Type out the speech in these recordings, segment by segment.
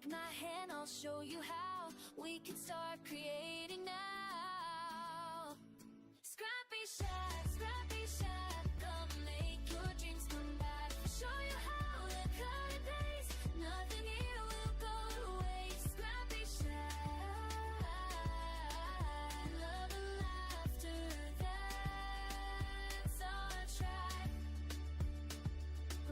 Take my hand, I'll show you how we can start creating now. ScrappyShak, ScrappyShak, come make your dreams come back. We'll show you how to cut and paste. Nothing here will go to waste. ScrappyShak, love and laughter, that's our track.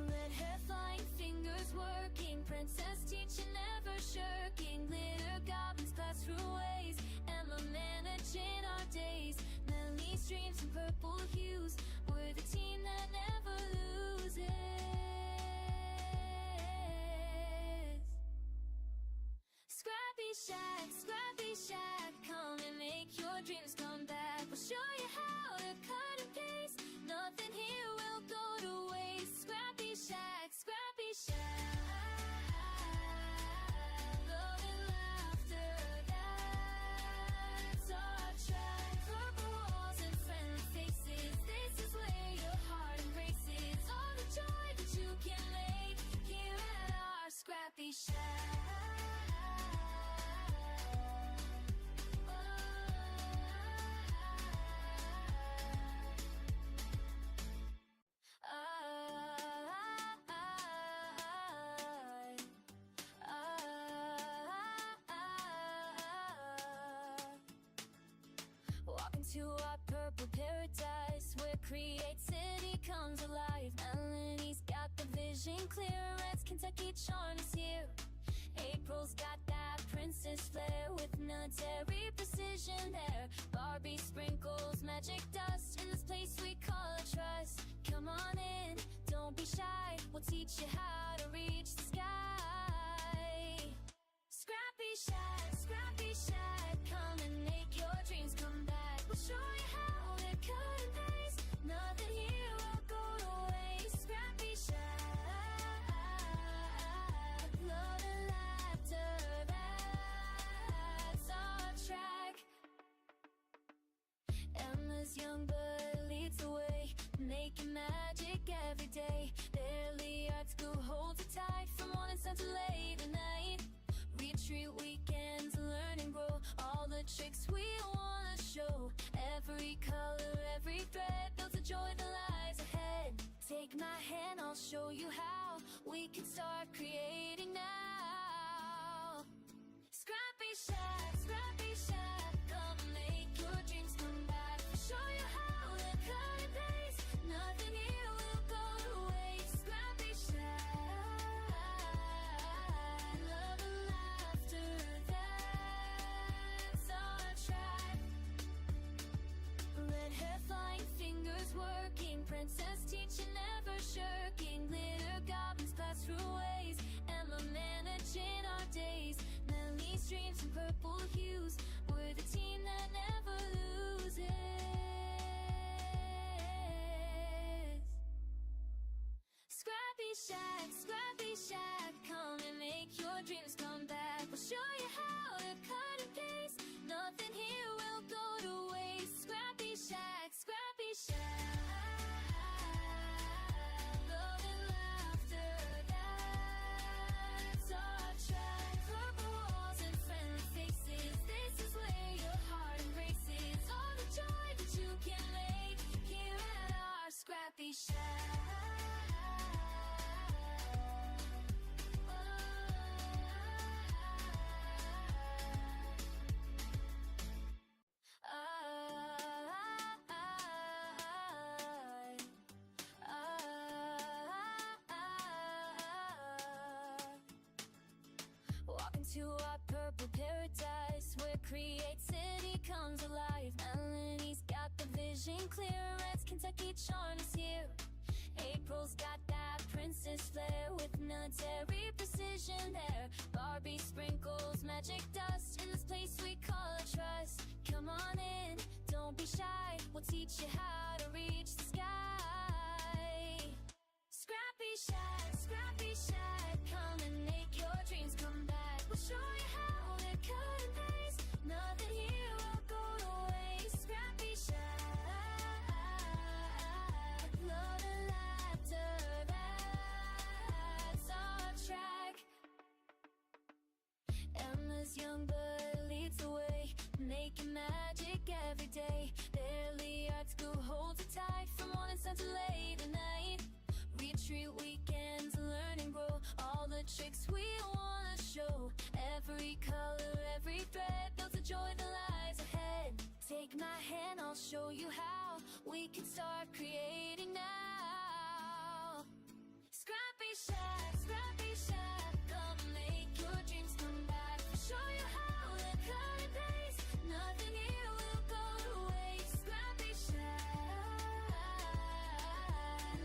Red hair flying, fingers working, princess teaching, never shirking. Glitter goblins pass through ways, Emma managing our days. Melanie streams in purple hues, we're the team that never loses. ScrappyShak, ScrappyShak, come and make your dreams come back. We'll show you how to cut and paste. Nothing here will go to waste. ScrappyShak, ScrappyShak, love and laughter, that's our track. Purple walls and friendly faces, this is where your heart embraces. All the joy that you can make here at our ScrappyShak. Walk into our purple paradise, where creativity comes alive. Melanie's got the vision clear, Red's Kentucky charm is here. April's got that princess flair, with military precision there. Barbie sprinkles magic dust in this place we call trust. Come on in, don't be shy, we'll teach you how to reach the sky. ScrappyShak, ScrappyShak, come and make your dreams come back. We'll show you how to cut and paste. Nothing here will go to waste. ScrappyShak, love and laughter, that's our track. Emma's young but leads the way, making magic every day. Barely art school holds it tight, from morning sun to late at night. Retreat weekends, learn and grow, all the tricks we wanna show. Every color, every thread builds a joy that lies ahead. Take my hand, I'll show you how we can start creating now. ScrappyShak, ScrappyShak, come make your dreams come back. We'll show you how to cut and paste. Nothing here will go to waste. ScrappyShak, love and laughter, that's our track. Red hair flying, fingers working, princess teaching, never shirking. Glitter goblins pass through ways, Emma managing our days. Melanie streams in purple hues, we're the team that never loses. ScrappyShak, ScrappyShak, come and make your dreams come back. We'll show you how to cut and paste. Nothing here will go to waste. ScrappyShak, ScrappyShak, love and laughter, that's our track. Purple walls and friendly faces, this is where your heart embraces. All the joy that you can make here at our ScrappyShak. Walk into our purple paradise, where creativity comes alive. Melanie's got the vision clear, Red's Kentucky charm is here. April's got that princess flair, with military precision there. Barbie sprinkles magic dust in this place we call trust. Come on in, don't be shy, we'll teach you how to reach the sky. ScrappyShak, ScrappyShak, come and make your dreams come back. We'll show you how to cut and paste. Nothing here will go to waste. ScrappyShak, love and laughter, that's our track. Emma's young blood leads the way, making magic every day. Barely art school holds it tight, from morning sun to late at night. Retreat weekends, learn and grow, all the tricks we wanna show. Every color, every thread builds a joy that lies ahead. Take my hand, I'll show you how we can start creating now. ScrappyShak, ScrappyShak, come make your dreams come back. We'll show you how to cut and paste, nothing here will go to waste. ScrappyShak,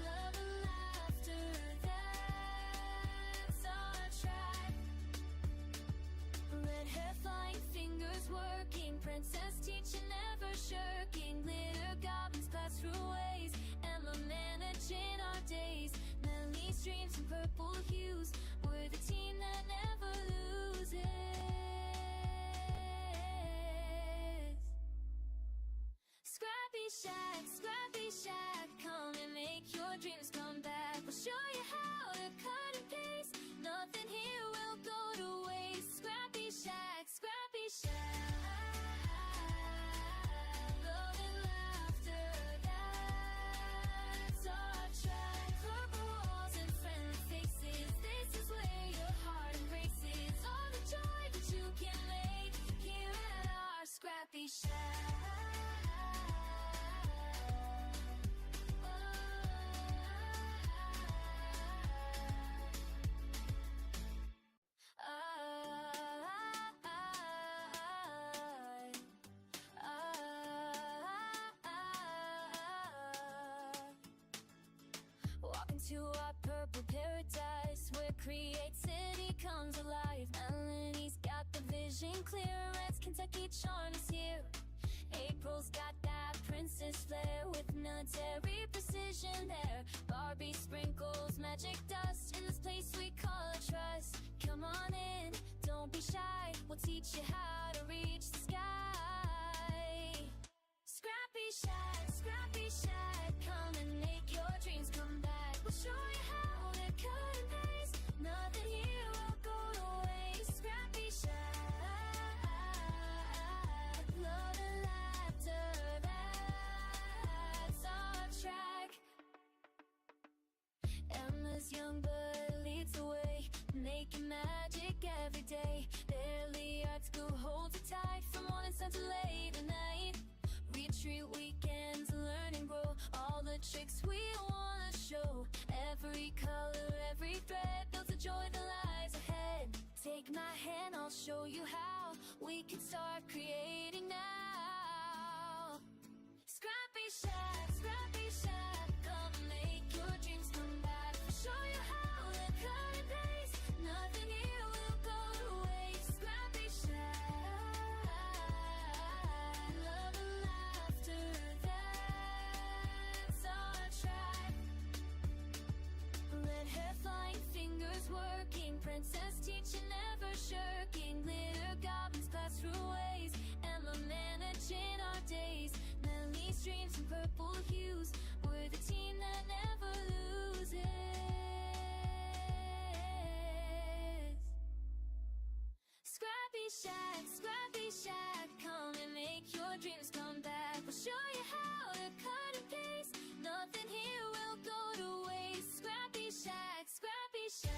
love and laughter, that's our track. Red hair flying, fingers working, princess teaching, never shirking. Glitter goblins pass through ways, Emma managing our days. Melanie streams in purple hues, we're the team that never loses. ScrappyShak, ScrappyShak, come and make your dreams come back. We'll show you how to cut and paste, nothing here will go to waste. ScrappyShak, ScrappyShak, love and laughter, that's our track. Purple walls and friendly faces, this is where your heart embraces. All the joy that you can make here at our ScrappyShak. Walk into our purple paradise, where creativity comes alive. Melanie's got the vision clear, Red's Kentucky charm is here. April's got that princess flair, with military precision there. Barbie sprinkles magic dust in this place we call a trust. Come on in, don't be shy, we'll teach you how to reach the sky. ScrappyShak, ScrappyShak, come and make your dreams come back. We'll show you how to cut and paste, nothing here will go to waste. ScrappyShak, love and laughter, that's our track. Emma's young blood leads the way, making magic every day. Barely art school holds it tight, from morning sun to late at night. Retreat weekends, learn and grow, all the tricks we wanna show. Every color, every thread builds a joy that lies ahead. Take my hand, I'll show you how we can start creating now. ScrappyShak, ScrappyShak, come make your dreams come back. We'll show you how to cut and paste, nothing here will go to waste. ScrappyShak, love and laughter, that's our track. Red hair flying, fingers working, princess teaching, never shirking. Glitter goblins pass through ways, Emma managing our days. Melanie streams in purple hues, we're the team that never loses. ScrappyShak, ScrappyShak, come and make your dreams come back. We'll show you how to cut and paste, nothing here will go to waste. ScrappyShak, ScrappyShak,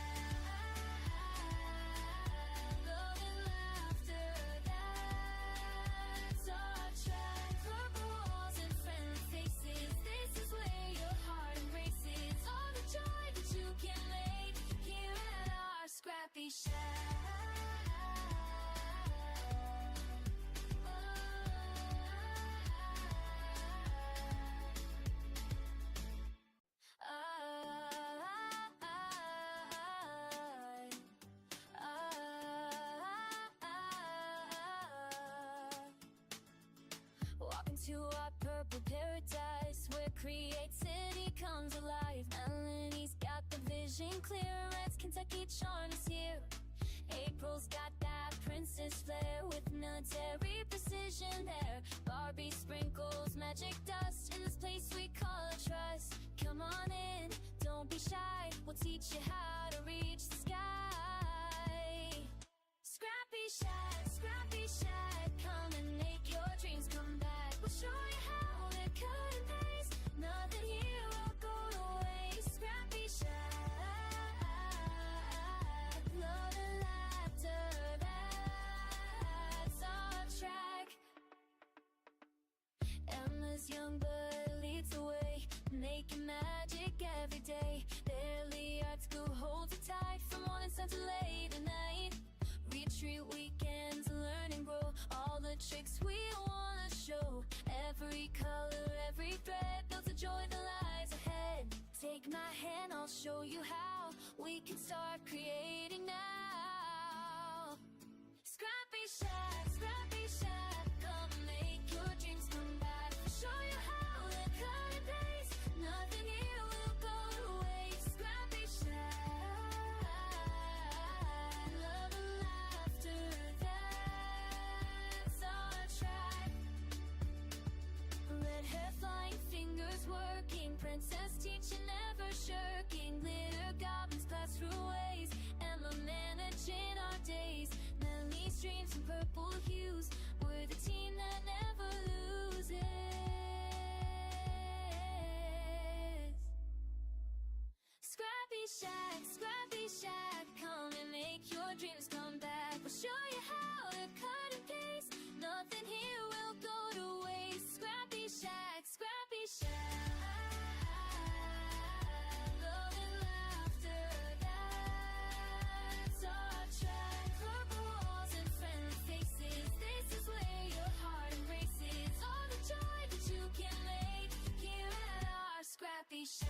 love and laughter, that's our track. Purple walls and friendly faces, this is where your heart embraces. All the joy that you can make here at our ScrappyShak. Walk into our purple paradise, where creativity comes alive. Melanie's got the vision clear, Red's Kentucky charm is here. April's got that princess flair, with military precision there. Barbie sprinkles magic dust in this place we call a trust. Come on in, don't be shy, we'll teach you how to reach the sky. ScrappyShak, young but leads the way, making magic every day. Barely art school holds it tight from morning sun to late at night. Retreat weekends, learn and grow all the tricks we wanna show. Every color, every thread builds a joy that lies ahead. Take my hand, I'll show you how we can start creating now. ScrappyShak, ScrappyShak, come make your dreams come back. I'll show you how to cut and paste, nothing here will go to waste. ScrappyShak, love and laughter, that's our track. Red hair flying, fingers working, princess teaching, never shirking. Glitter goblins pass through ways, Emma managing our days. Melodies, dreams, and purple hues, we're the team that never loses. ScrappyShak, ScrappyShak, come and make your dreams come back. We'll show you how to cut and paste, nothing here will go to waste. ScrappyShak, ScrappyShak, love and laughter, that's our track. Purple walls and friendly faces, this is where your heart embraces all the joy that you can make here at our ScrappyShak.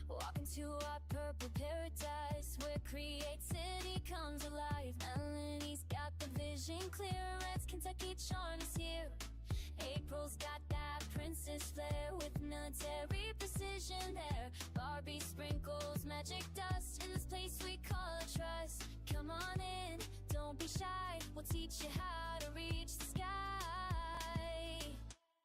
Walk into our purple paradise where creativity comes alive. Melanie's got the vision clear, Red's Kentucky charm is here. April's got that princess flair with military precision there. Barbie sprinkles magic dust in this place we call a trust. Come on in, don't be shy, we'll teach you how to reach the sky.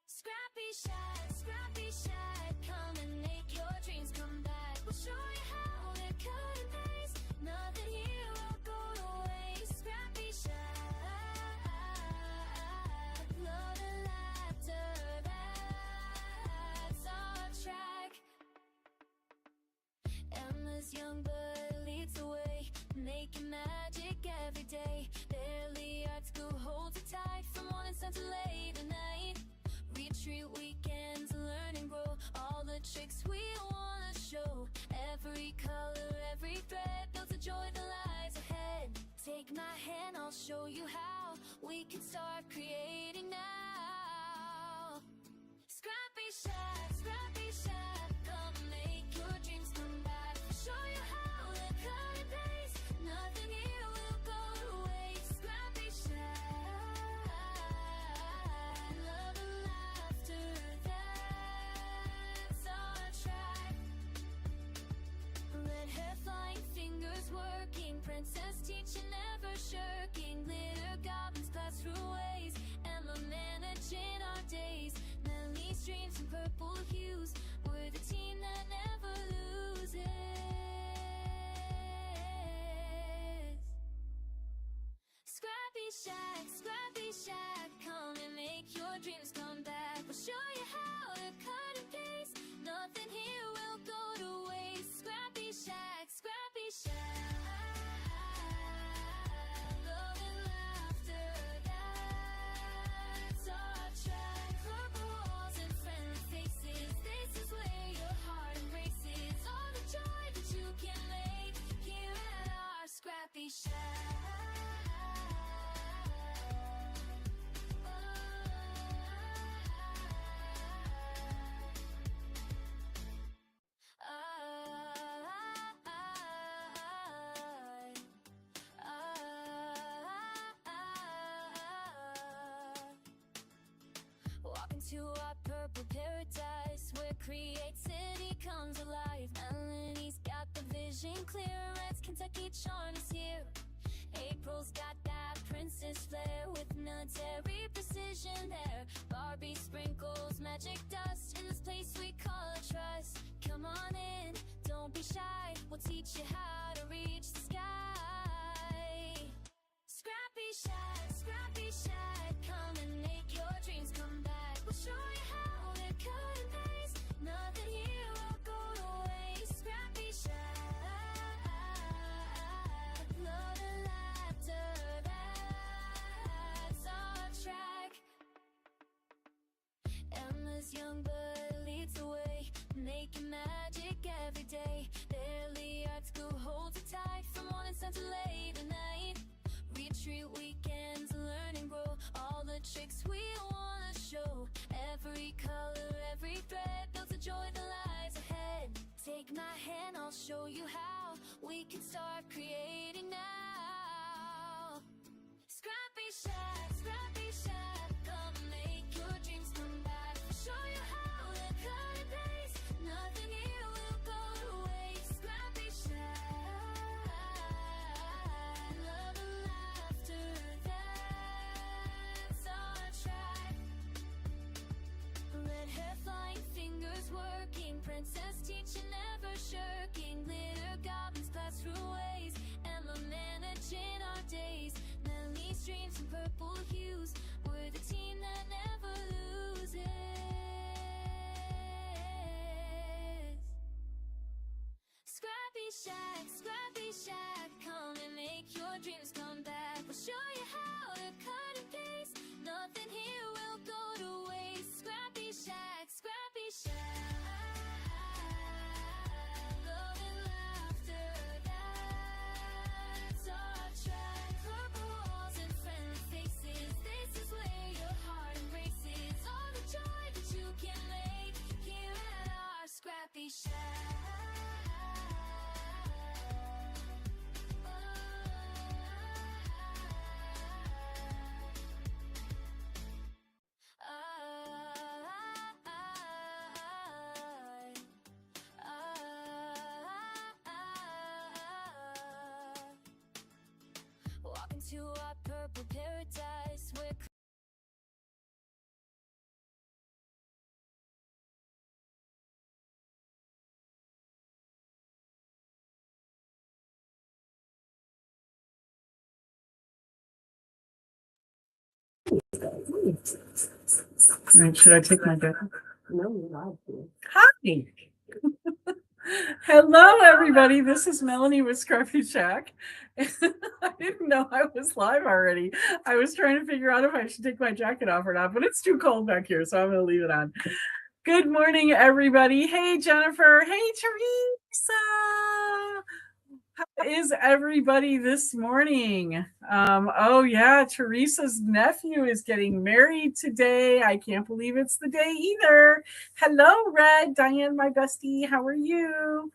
ScrappyShak, ScrappyShak, come and make your dreams come back. We'll show you how to cut and paste, nothing here will go to waste. ScrappyShak, love and laughter, that's our track. Emma's young but leads the way, making magic every day. Barely art school holds it tight from morning sun to late at night. Retreat weekends, learn and grow all the tricks we wanna show. Every color, every thread builds a joy that lies ahead. Take my hand, I'll show you how we can start creating now. ScrappyShak, ScrappyShak, come make your dreams come back. I'll show you how to cut and paste, nothing here will go to waste. ScrappyShak, love and laughter, that's our track. Red hair flying, fingers working, princess teaching, never shirking. Glitter goblins pass through ways, Emma managing our days. Melodies, dreams, and purple hues, we're the team that never loses. ScrappyShak, ScrappyShak, come and make your dreams come back. We'll show you how to cut and paste, nothing here will go to waste. ScrappyShak, ScrappyShak, love and laughter, that's our track. Purple walls and friendly faces, this is where your heart embraces all the joy that you can make here at our ScrappyShak. Walk into our purple paradise where creativity comes alive. Melanie's got the vision clear, Red's Kentucky charm is here. April's got that princess flair with military precision there. Barbie sprinkles magic dust in this place we call a trust. Come on in, don't be shy, we'll teach you how to reach the sky. ScrappyShak, awake every day. Barely art school holds it tight from morning sun to late at night. Retreat weekends, learn and grow. All the tricks we wanna show. Every color, every thread builds a joy that lies ahead. Take my hand, I'll show you how we can start creating now. ScrappyShak, come make your dreams come back. I'll show you how to cut and paste. Nothing here will go to waste. ScrappyShak, love and laughter, that's our track. Red hair flying, fingers working, princess teaching, never shirking. Glitter goblins pass through ways, Emma managing our days. Melanie streams in purple hues, we're the team that never loses. ScrappyShak, come and make your dreams come back. We'll show you how to cut and paste. Nothing here will go to waste. ScrappyShak, love and laughter, that's our track. Purple walls and friendly faces, this is where your heart embraces. All the joy that you can make here at our ScrappyShak. Walk into our purple paradise where Should I take my jacket? No, you're not. Hi. Hello, everybody. This is Melanie with ScrappyShak. I didn't know I was live already. I was trying to figure out if I should take my jacket off or not, but it's too cold back here, so I'm going to leave it on. Good morning, everybody. Hey, Jennifer. Hey, Teresa. How is everybody this morning? Oh yeah, Teresa's nephew is getting married today. I can't believe it's the day either. Hello, Red. Diane, my bestie. How are you?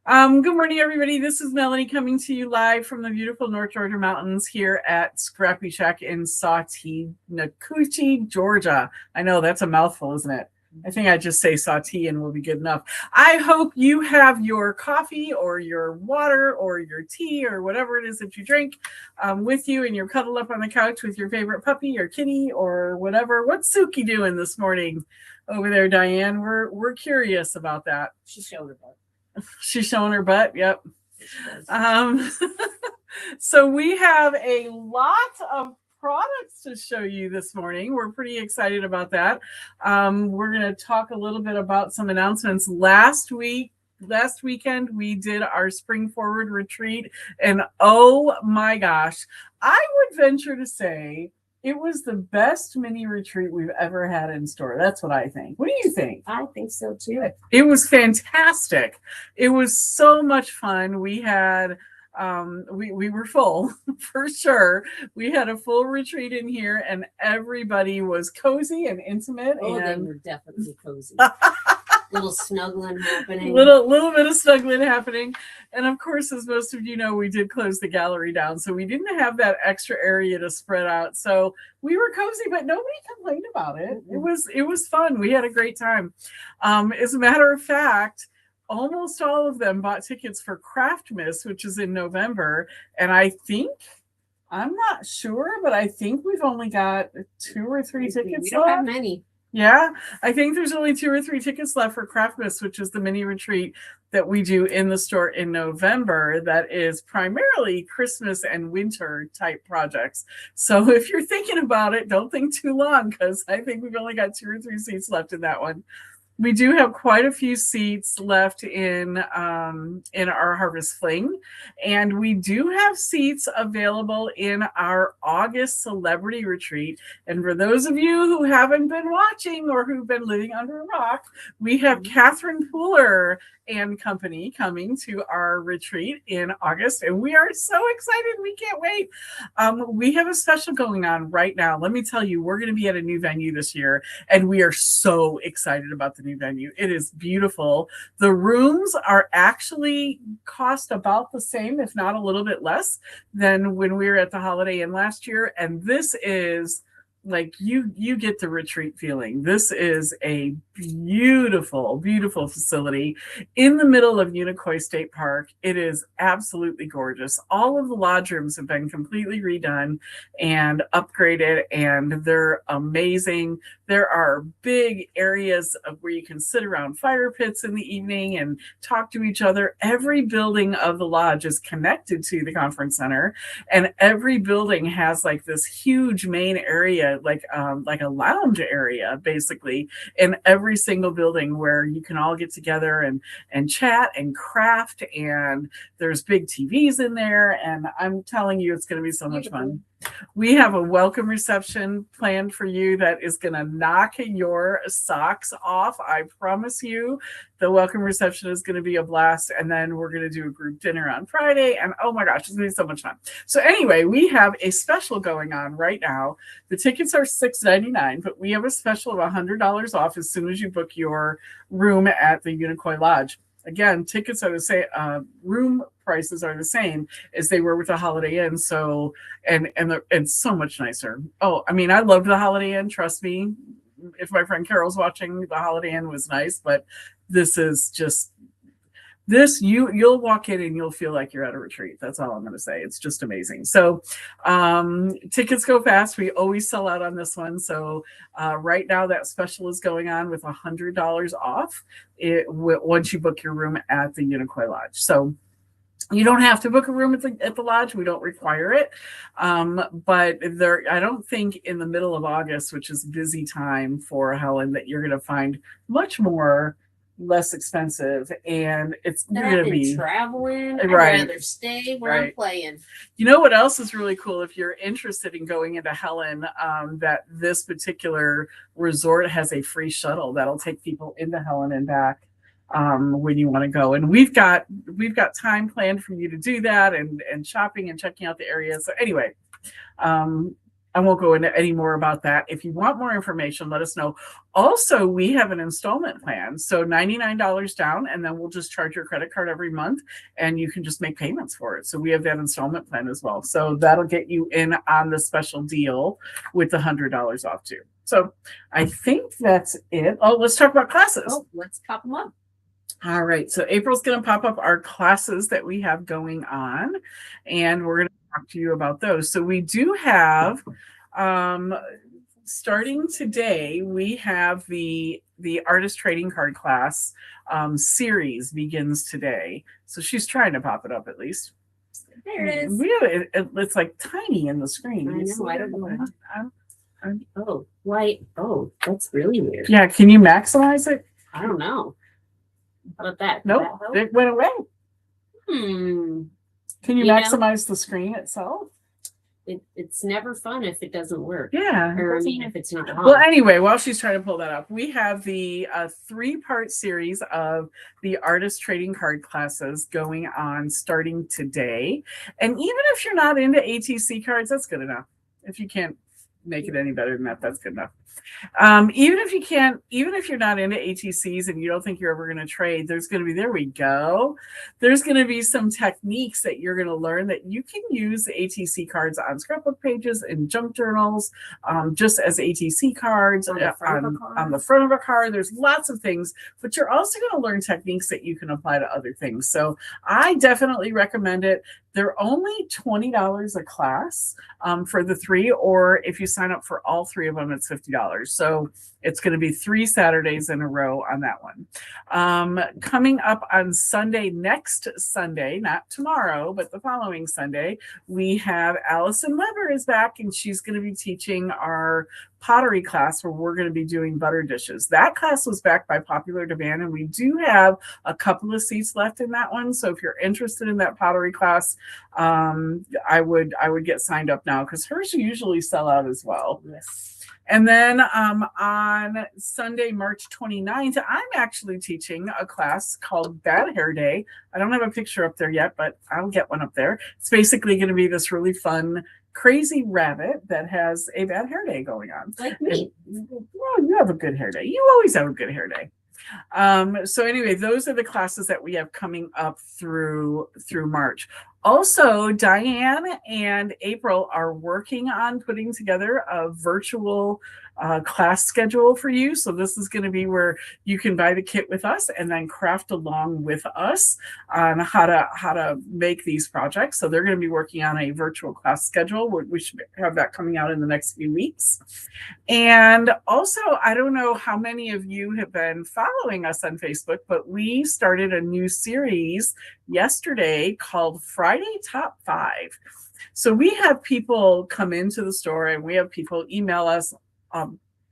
Good morning, everybody. This is Melanie coming to you live from the beautiful North Georgia mountains here at ScrappyShak in Sawtee, Nakuchi, Georgia. I know that's a mouthful, isn't it? I think I just say Sawtee and will be good enough. I hope you have your coffee or your water or your tea or whatever it is that you drink with you, and you're cuddled up on the couch with your favorite puppy or kitty or whatever. What's Suki doing this morning over there, Diane? We're curious about that. She's showing her butt. She's showing her butt. Yep. So we have a lot of products to show you this morning. We're pretty excited about that. We're going to talk a little bit about some announcements. Last weekend, we did our Spring Forward retreat, and oh my gosh, I would venture to say it was the best mini retreat we've ever had in store. That's what I think. What do you think? I think so too. It was fantastic. It was so much fun. We had we were full for sure. We had a full retreat in here, and everybody was cozy and intimate. Oh, and they were definitely cozy. Little snuggling happening. Little bit of snuggling happening. And of course, as most of you know, we did close the gallery down, so we didn't have that extra area to spread out. So we were cozy, but nobody complained about it. It was fun. We had a great time. As a matter of fact, almost all of them bought tickets for Craftmas, which is in November. And I'm not sure, but I think we've only got 2 or 3 tickets. We don't have many. Yeah, I think there's only 2 or 3 tickets left for Craftmas, which is the mini retreat that we do in the store in November. That is primarily Christmas and winter type projects. So if you're thinking about it, don't think too long, because I think we've only got 2 or 3 seats left in that one. We do have quite a few seats left in our Harvest Fling, and we do have seats available in our August celebrity retreat. And for those of you who haven't been watching or who've been living under a rock, we have Catherine Pooler and company coming to our retreat in August, and we are so excited. We can't wait. We have a special going on right now. Let me tell you, we're going to be at a new venue this year, and we are so excited about the new venue. It is beautiful. The rooms are actually cost about the same, if not a little bit less, than when we were at the Holiday Inn last year. And this is like you get the retreat feeling. This is a beautiful, beautiful facility in the middle of Unicoi State Park. It is absolutely gorgeous. All of the lodge rooms have been completely redone and upgraded, and they're amazing. There are big areas of where you can sit around fire pits in the evening and talk to each other. Every building of the lodge is connected to the conference center, and every building has like this huge main area, like a lounge area, basically, in every single building where you can all get together and chat and craft. And there's big TVs in there, and I'm telling you, it's going to be so much fun. We have a welcome reception planned for you that is going to knock your socks off. I promise you, the welcome reception is going to be a blast. And then we're going to do a group dinner on Friday. And oh my gosh, it's going to be so much fun. So anyway, we have a special going on right now. The tickets are $6.99, but we have a special of $100 off as soon as you book your room at the Unicoi Lodge. Again, tickets are the same, room prices are the same as they were with the Holiday Inn. So, and so much nicer. Oh, I mean, I loved the Holiday Inn. Trust me. If my friend Carol's watching, the Holiday Inn was nice, but this is just you'll walk in and you'll feel like you're at a retreat. That's all I'm going to say. It's just amazing. So tickets go fast. We always sell out on this one. So right now that special is going on with $100 off once you book your room at the Unicoi Lodge. So you don't have to book a room at the lodge. We don't require it. But I don't think in the middle of August, which is busy time for Helen, that you're going to find much more less expensive, and it's going to be traveling. I'd right. rather stay where I'm playing. You know what else is really cool? If you're interested in going into Helen, that this particular resort has a free shuttle that'll take people into Helen and back when you want to go. And we've got time planned for you to do that, and shopping and checking out the area. So anyway, I won't go into any more about that. If you want more information, let us know. Also, we have an installment plan. So $99 down, and then we'll just charge your credit card every month, and you can just make payments for it. So we have that installment plan as well. So that'll get you in on the special deal with the $100 off too. So I think that's it. Oh, let's talk about classes. Oh, let's pop them up. All right. So April's going to pop up our classes that we have going on, and we're going to talk to you about those. So we do have, starting today, we have the artist trading card class series begins today. So she's trying to pop it up at least. There it is. It's like tiny in the screen. I know. I don't know. Oh, white. Oh, that's really weird. Yeah. Can you maximize it? I don't know. How about that? Nope. It went away. Can you maximize the screen itself? It's never fun if it doesn't work. Yeah. Or I mean, if it's not on. Well, anyway, while she's trying to pull that up, we have the 3-part series of the artist trading card classes going on starting today. And even if you're not into ATC cards, that's good enough. If you can't make it any better than that, that's good enough. Even if you're not into ATCs and you don't think you're ever going to trade, there's going to be some techniques that you're going to learn that you can use ATC cards on scrapbook pages and junk journals, just as ATC cards on the front of a card. There's lots of things, but you're also going to learn techniques that you can apply to other things. So I definitely recommend it. They're only $20 a class for the 3, or if you sign up for all 3 of them, it's $50. So It's going to be 3 Saturdays in a row on that one. Coming up on Sunday, next Sunday, not tomorrow, but the following Sunday, we have Allison Weber is back, and she's going to be teaching our pottery class where we're going to be doing butter dishes. That class was back by popular demand, and we do have a couple of seats left in that one. So if you're interested in that pottery class, I would get signed up now, because hers usually sell out as well. Yes. And then on Sunday, March 29th, I'm actually teaching a class called Bad Hair Day. I don't have a picture up there yet, but I'll get one up there. It's basically going to be this really fun, crazy rabbit that has a bad hair day going on. Like me. Well, you have a good hair day. You always have a good hair day. So anyway, those are the classes that we have coming up through March. Also, Diane and April are working on putting together a virtual class schedule for you. So this is going to be where you can buy the kit with us and then craft along with us on how to make these projects. So they're going to be working on a virtual class schedule. We should have that coming out in the next few weeks. And also, I don't know how many of you have been following us on Facebook, but we started a new series yesterday called Friday Top 5. So we have people come into the store, and we have people email us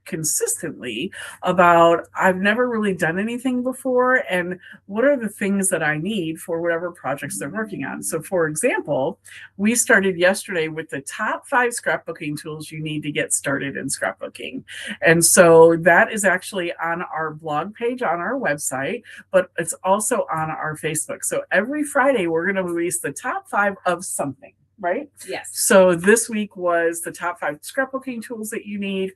consistently about, I've never really done anything before, and what are the things that I need for whatever projects they're working on. So for example, we started yesterday with the top 5 scrapbooking tools you need to get started in scrapbooking. And so that is actually on our blog page on our website, but it's also on our Facebook. So every Friday we're going to release the top 5 of something. Right? Yes. So this week was the top 5 scrapbooking tools that you need.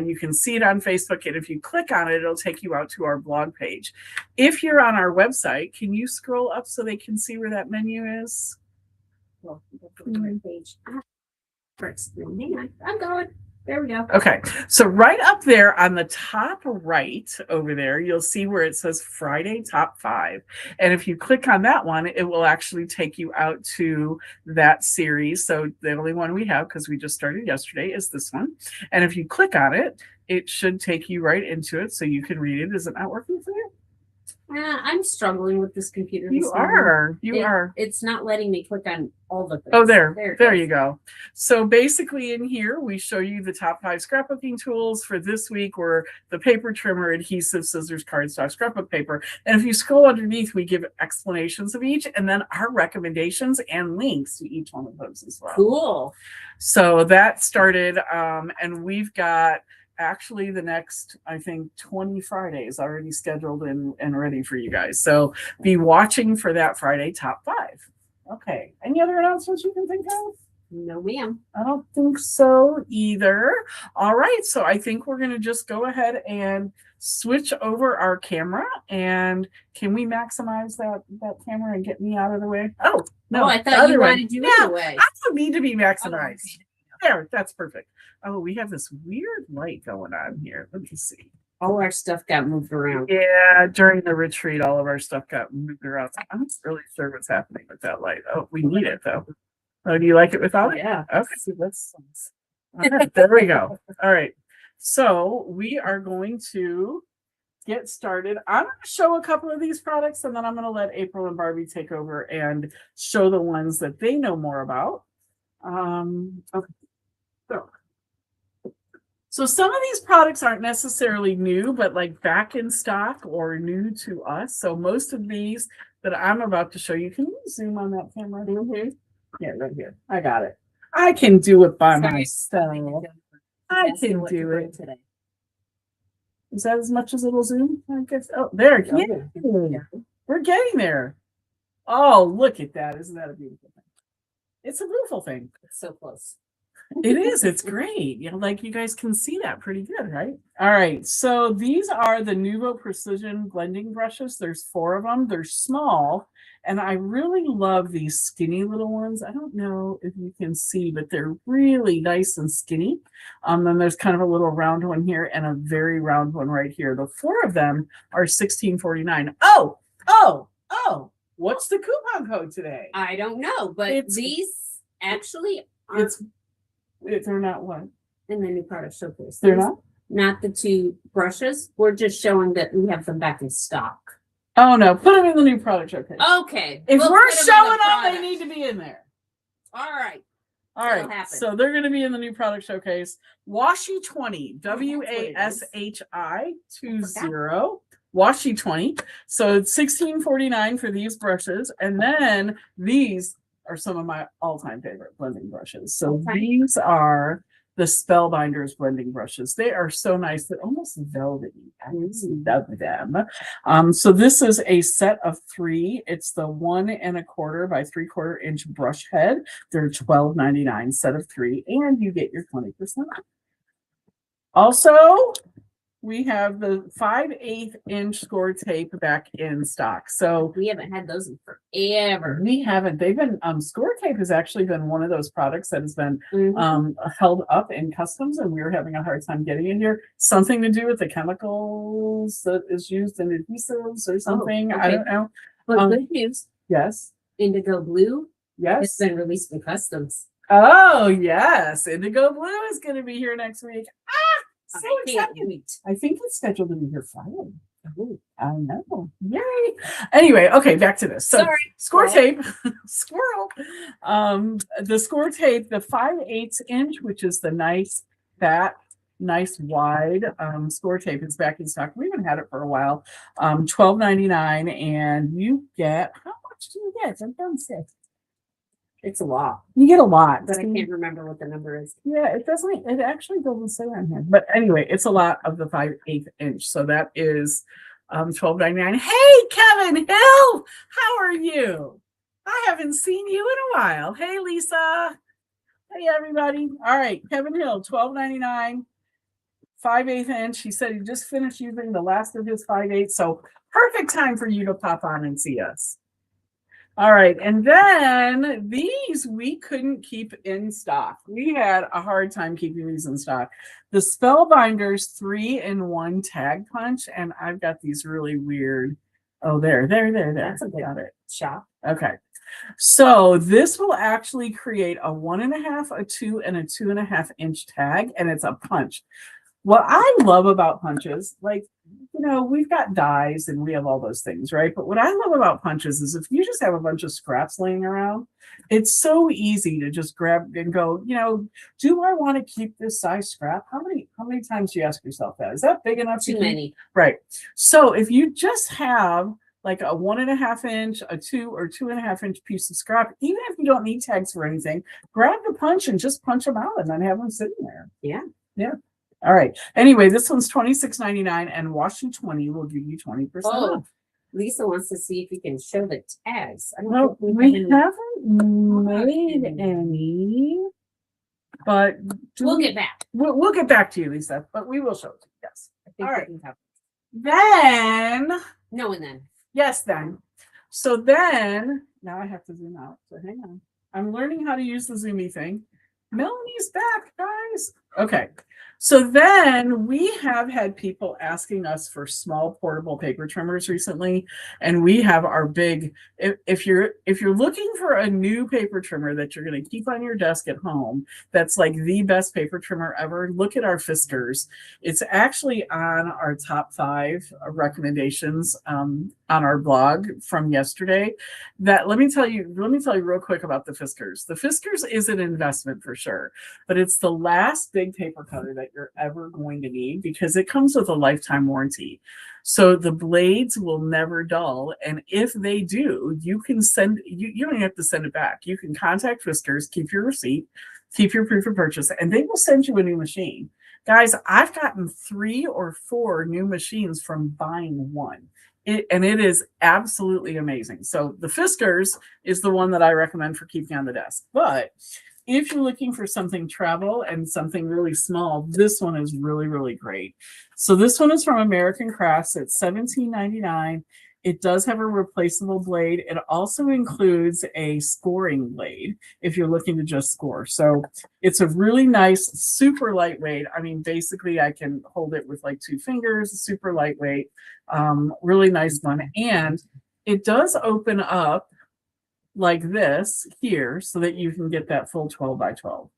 You can see it on Facebook, and if you click on it, it'll take you out to our blog page. If you're on our website, can you scroll up so they can see where that menu is? Well, go to the page. First, hang on. I'm going. There we go. Okay, so right up there on the top right over there, you'll see where it says Friday Top 5. And if you click on that one, it will actually take you out to that series. So the only one we have, because we just started yesterday, is this one. And if you click on it, it should take you right into it so you can read it. Is it not working for you? I'm struggling with this computer. You are. It's not letting me click on all the things. Oh, there you go. So basically in here, we show you the top 5 scrapbooking tools for this week, were the paper trimmer, adhesive, scissors, cardstock, scrapbook paper. And if you scroll underneath, we give explanations of each, and then our recommendations and links to each one of those as well. Cool. So that started, and we've got actually the next, I think, 20 Fridays already scheduled and ready for you guys. So be watching for that Friday Top 5. Okay. Any other announcements you can think of? No, ma'am. I don't think so either. All right. So I think we're going to just go ahead and switch over our camera. And can we maximize that camera and get me out of the way? Oh, no. Oh, I thought you wanted you anyway. I don't need to be maximized. There, that's perfect. Oh, we have this weird light going on here. Let me see. All our stuff got moved around. Yeah, during the retreat, all of our stuff got moved around. I'm not really sure what's happening with that light. Oh, we need it though. Oh, do you like it without it? Yeah. Okay, so that's all right, there we go. All right. So we are going to get started. I'm going to show a couple of these products, and then I'm going to let April and Barbie take over and show the ones that they know more about. Okay. So some of these products aren't necessarily new, but like back in stock or new to us. So most of these that I'm about to show you, can you zoom on that camera? Mm-hmm. Yeah, right here. I got it. I can do it by myself. I can do it today. Is that as much as it'll zoom? I guess. Oh, there. Yeah. We're getting there. Oh, look at that. Isn't that a beautiful thing? It's a beautiful thing. It's so close. It is. It's great. You know, like you guys can see that pretty good, right? All right. So these are the Nuvo Precision blending brushes. There's 4 of them. They're small. And I really love these skinny little ones. I don't know if you can see, but they're really nice and skinny. Then there's kind of a little round one here and a very round one right here. The 4 of them are $16.49. Oh, what's the coupon code today? I don't know, but these actually are they're not what? in the new product showcase. They're not? not the 2 brushes. We're just showing that we have them back in stock. Oh no, put them in the new product showcase. Okay. If we'll we're put 'em in showing the them, they product. need to be in there. All right. All It'll right, happen. so they're going to be in the new product showcase. Washi 20, Oh, that's what it is. WASHI 20, Washi 20. So it's $16.49 for these brushes, and then these are some of my all-time favorite blending brushes. So Okay. these are the Spellbinders blending brushes. They are so nice, they're almost velvety. I love them. So this is a set of 3. It's the 1 1/4 by 3/4 inch brush head. They're $12.99 set of 3, and you get your 20% off. Also, we have the 5/8 inch score tape back in stock. So We haven't had those in forever. we haven't. They've been score tape has actually been one of those products that has been Mhm. held up in customs, and we were having a hard time getting in here. Something to do with the chemicals that is used in adhesives or something. I okay. don't know. But good news, Yes. Indigo Blue has Yes. been released in customs. Oh yes. Indigo Blue is going to be here next week. So I can't excited. wait. I think it's scheduled to be here Friday. Oh, I know. Yay. Anyway, okay, back to this. So Sorry. score Well. tape, squirrel. The score tape, the 5/8 inch, which is the nice fat, nice wide score tape is back in stock. We haven't had it for a while. $12.99, and you get, how much do you get? I'm done sick. It's a lot, You get a lot. but I can't remember what the number is. Yeah, it doesn't. It actually doesn't say on here. But anyway, it's a lot of the 5/8 inch. So that is $12.99. Hey, Kevin Hill, how are you? I haven't seen you in a while. Hey, Lisa. Hey, everybody. All right, Kevin Hill, $12.99, 5/8 inch. He said he just finished using the last of his 5/8. So perfect time for you to pop on and see us. All right, and then these we couldn't keep in stock. We had a hard time keeping these in stock. The Spellbinders 3-in-1 tag punch, and I've got these really weird. Oh, there. That's a good Got it. shop. Okay, so this will actually create a 1.5, a 2, and a 2.5 inch tag, and it's a punch. What I love about punches, like, we've got dies and we have all those things, right? But what I love about punches is if you just have a bunch of scraps laying around, it's so easy to just grab and go, do I want to keep this size scrap? How many times do you ask yourself that? Is that big enough? Too many. Right. So if you just have like a 1.5 inch, a 2 or 2.5 inch piece of scrap, even if you don't need tags for anything, grab the punch and just punch them out and then have them sitting there. Yeah. Yeah. All right. Anyway, this one's $26.99, and Washi 20 will give you 20% off. Lisa wants to see if you can show the tags. I don't No, know if we have any. haven't made any, but We'll get back. we'll get back to you, Lisa, but we will show it to you. Yes. I think All we right. can have Then, no and then. yes, then. So then, now I have to zoom out. So hang on. I'm learning how to use the zoomy thing. Melanie's back, guys. Okay. So then we have had people asking us for small portable paper trimmers recently, and we have our big. If you're looking for a new paper trimmer that you're going to keep on your desk at home, that's like the best paper trimmer ever. Look at our Fiskars. It's actually on our top 5 recommendations on our blog from yesterday. That let me tell you real quick about the Fiskars. The Fiskars is an investment for sure, but it's the last big paper cutter that you're ever going to need because it comes with a lifetime warranty. So the blades will never dull, and if they do, you can send you don't have to send it back. You can contact Fiskars, keep your receipt, keep your proof of purchase, and they will send you a new machine. Guys, I've gotten 3 or 4 new machines from buying one. It is absolutely amazing. So the Fiskars is the one that I recommend for keeping on the desk. But if you're looking for something travel and something really small, this one is really, really great. So this one is from American Crafts. It's $17.99. It does have a replaceable blade. It also includes a scoring blade if you're looking to just score. So it's a really nice, super lightweight. I mean, basically I can hold it with like 2 fingers, super lightweight, really nice one. And it does open up like this here so that you can get that full 12 by 12.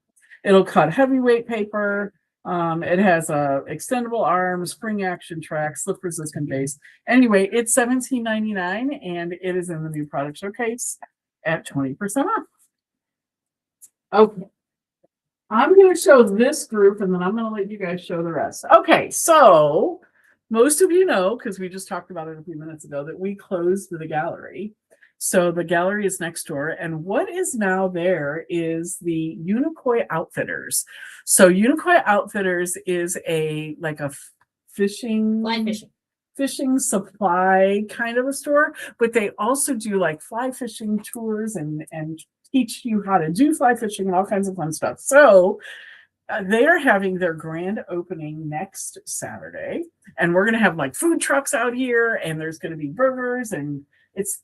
It'll cut heavyweight paper. It has a extendable arm, spring action track, slip resistant base. Anyway, it's $17.99 and it is in the new product showcase at 20% off. Okay. I'm going to show this group and then I'm going to let you guys show the rest. Okay, so most of you know, because we just talked about it a few minutes ago, that we closed the gallery. So the gallery is next door, and what is now there is the Unicoi Outfitters. So Unicoi Outfitters is a fishing, fishing supply kind of a store, but they also do like fly fishing tours and teach you how to do fly fishing and all kinds of fun stuff. So they are having their grand opening next Saturday, and we're going to have like food trucks out here, and there's going to be burgers, and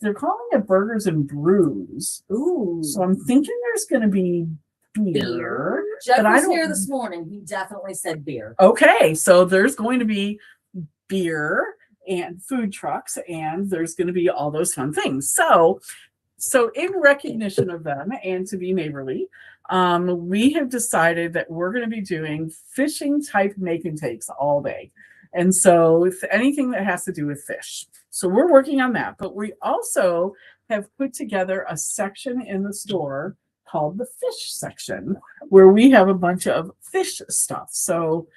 they're calling it Burgers and Brews. Ooh. So I'm thinking there's going to be beer. Jeff was here this morning. He definitely said beer. Okay, so there's going to be beer and food trucks, and there's going to be all those fun things. So in recognition of them and to be neighborly, we have decided that we're going to be doing fishing type make and takes all day. And so if anything that has to do with fish. So we're working on that, but we also have put together a section in the store called the fish section, where we have a bunch of fish stuff. So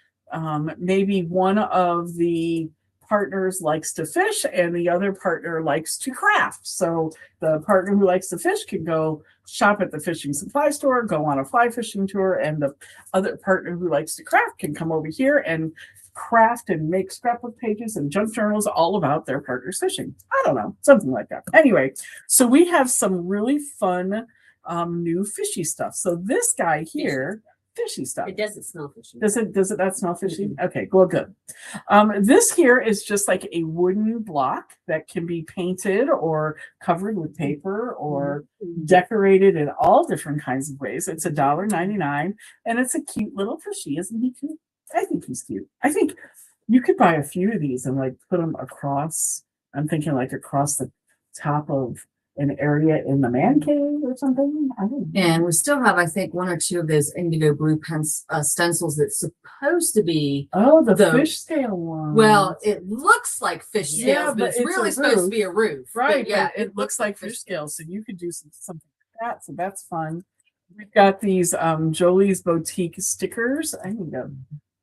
maybe one of the partners likes to fish and the other partner likes to craft. So the partner who likes to fish can go shop at the fishing supply store, go on a fly fishing tour, and the other partner who likes to craft can come over here and craft and make scrapbook pages and junk journals all about their partner's fishing. I don't know, something like that. Anyway, so we have some really fun new fishy stuff. So this guy here, fishy stuff. It doesn't smell fishy. Does it not smell fishy? Okay, well, good. This here is just like a wooden block that can be painted or covered with paper or decorated in all different kinds of ways. It's $1.99 and it's a cute little fishy. Isn't he cute? I think he's cute. I think you could buy a few of these and like put them across. I'm thinking like across the top of an area in the man cave or something. I don't know. And we still have, I think, one or two of those indigo blue stencils that's supposed to be the fish scale one. Well, it looks like fish scales, Yeah, but it's it's really a supposed to roof. be a roof. Right, But yeah, but it looks like fish scales, so you could do something like that. So that's fun. We've got these Jolie's Boutique stickers. I need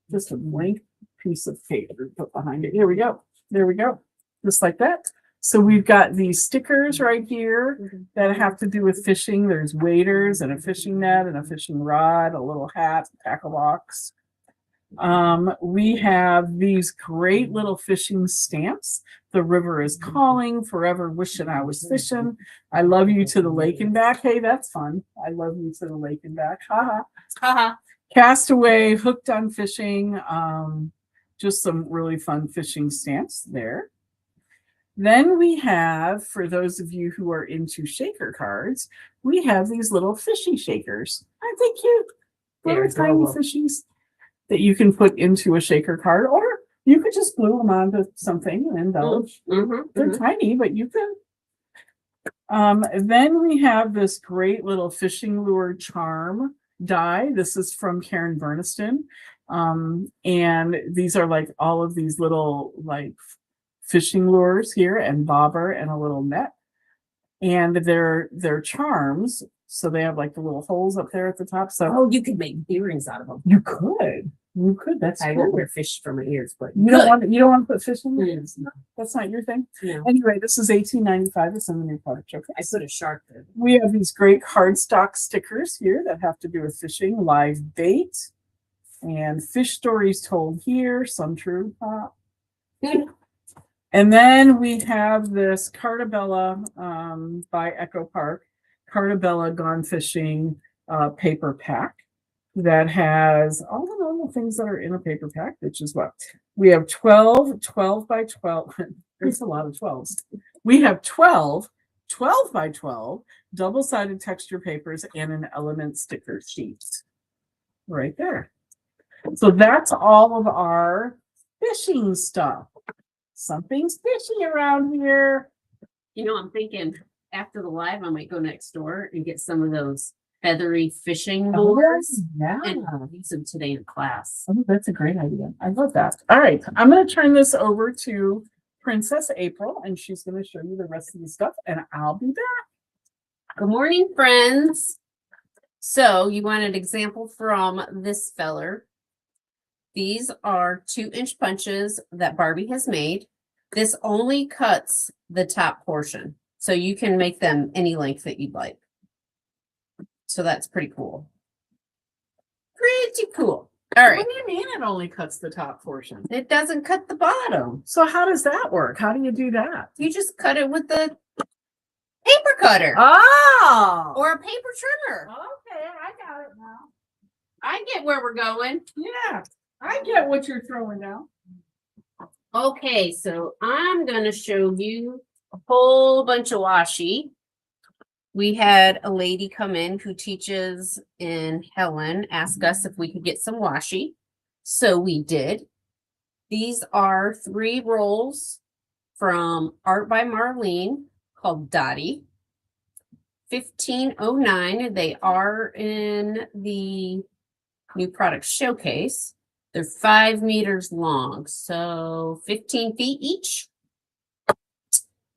just a blank piece of paper to put behind it. Here we go. There we go. Just like that. So we've got these stickers right here that have to do with fishing. There's waders and a fishing net and a fishing rod, a little hat, tackle box. We have these great little fishing stamps. The river is calling, forever wishing I was fishing. I love you to the lake and back. Hey, that's fun. I love you to the lake and back. Ha ha. Castaway, hooked on fishing. Just some really fun fishing stamps there. Then we have, for those of you who are into shaker cards, we have these little fishy shakers. Aren't they cute? Little tiny fishies that you can put into a shaker card, or you could just glue them onto something and embellish. They're tiny, but you can. Then we have this great little fishing lure charm die. This is from Karen Berniston. And these are like all of these little like fishing lures here and bobber and a little net. And they're charms. So they have like the little holes up there at the top. So you could make earrings out of them. you could. You could. That's I cool. won't wear fish for my ears, but You don't want to put fish in there? Mm. That's not your thing. No. Anyway, this is $18.95. It's in the new product. Okay. I put a shark there. We have these great cardstock stickers here that have to do with fishing, live bait, and fish stories told here. Some true. And then we have this Cartabella by Echo Park, Cartabella Gone Fishing paper pack that has all the normal things that are in a paper pack, which is what? We have 12 by 12. There's a lot of 12s. We have 12 by 12 double-sided texture papers and an element sticker sheet right there. So that's all of our fishing stuff. Something's fishy around here. You know, I'm thinking after the live, I might go next door and get some of those feathery fishing Oh, lures. yeah. And I use them today in class. Oh, that's a great idea. I love that. All right, I'm going to turn this over to Princess April, and she's going to show you the rest of the stuff, and I'll be back. Good morning, friends. So you want an example from this feller. These are 2-inch punches that Barbie has made. This only cuts the top portion, so you can make them any length that you'd like. So that's pretty cool. Pretty cool. All right. What do you mean it only cuts the top portion? It doesn't cut the bottom. So how does that work? How do you do that? You just cut it with the paper cutter Oh! or a paper trimmer. Okay, I got it now. I get where we're going. Yeah, I get what you're throwing down. Okay, so I'm going to show you a whole bunch of washi. We had a lady come in who teaches in Helen, ask us if we could get some washi. So we did. These are 3 rolls from Art by Marlene called Dottie. 1509. They are in the new product showcase. They're 5 meters long, so 15 feet each.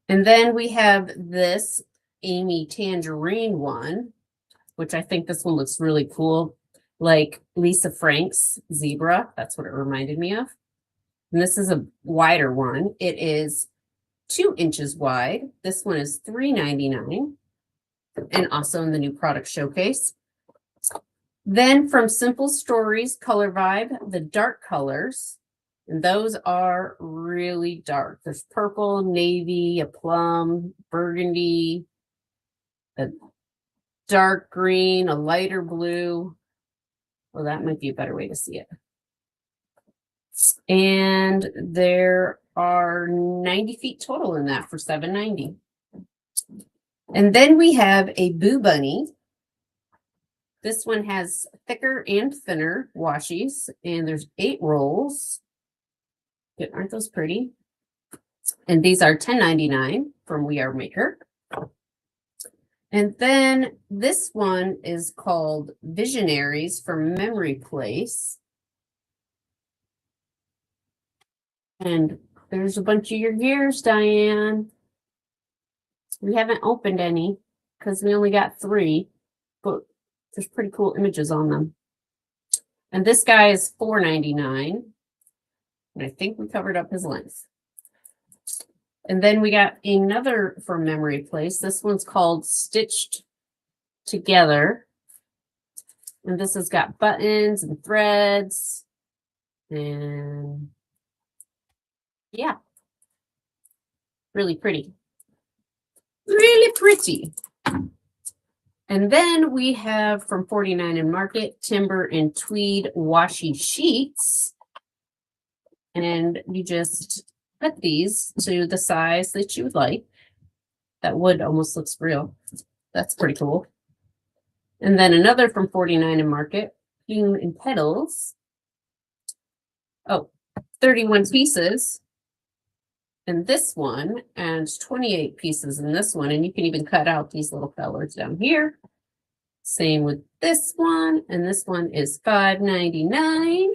And then we have this Amy Tangerine one, which I think this one looks really cool, like Lisa Frank's zebra. That's what it reminded me of. And this is a wider one. It is 2 inches wide. This one is $3.99 and also in the new product showcase. Then from Simple Stories Color Vibe, the dark colors, and those are really dark. There's purple, navy, a plum, burgundy, a dark green, a lighter blue. Well, that might be a better way to see it. And there are 90 feet total in that for $7.90. And then we have a Boo Bunny. This one has thicker and thinner washies, and there's 8 rolls. Aren't those pretty? And these are $10.99 from We Are Maker. And then this one is called Visionaries from Memory Place. And there's a bunch of your gears, Diane. We haven't opened any because we only got 3, but there's pretty cool images on them. And this guy is $4.99. And I think we covered up his length. And then we got another from Memory Place. This one's called Stitched Together. And this has got buttons and threads. And yeah, really pretty. Really pretty. And then we have from 49 and Market, Timber and Tweed washi sheets. And you just cut these to the size that you would like. That wood almost looks real. That's pretty cool. And then another from 49 and Market, Plume and Petals. Oh, 31 pieces. And this one, and 28 pieces in this one. And you can even cut out these little fellers down here. Same with this one. And this one is $5.99.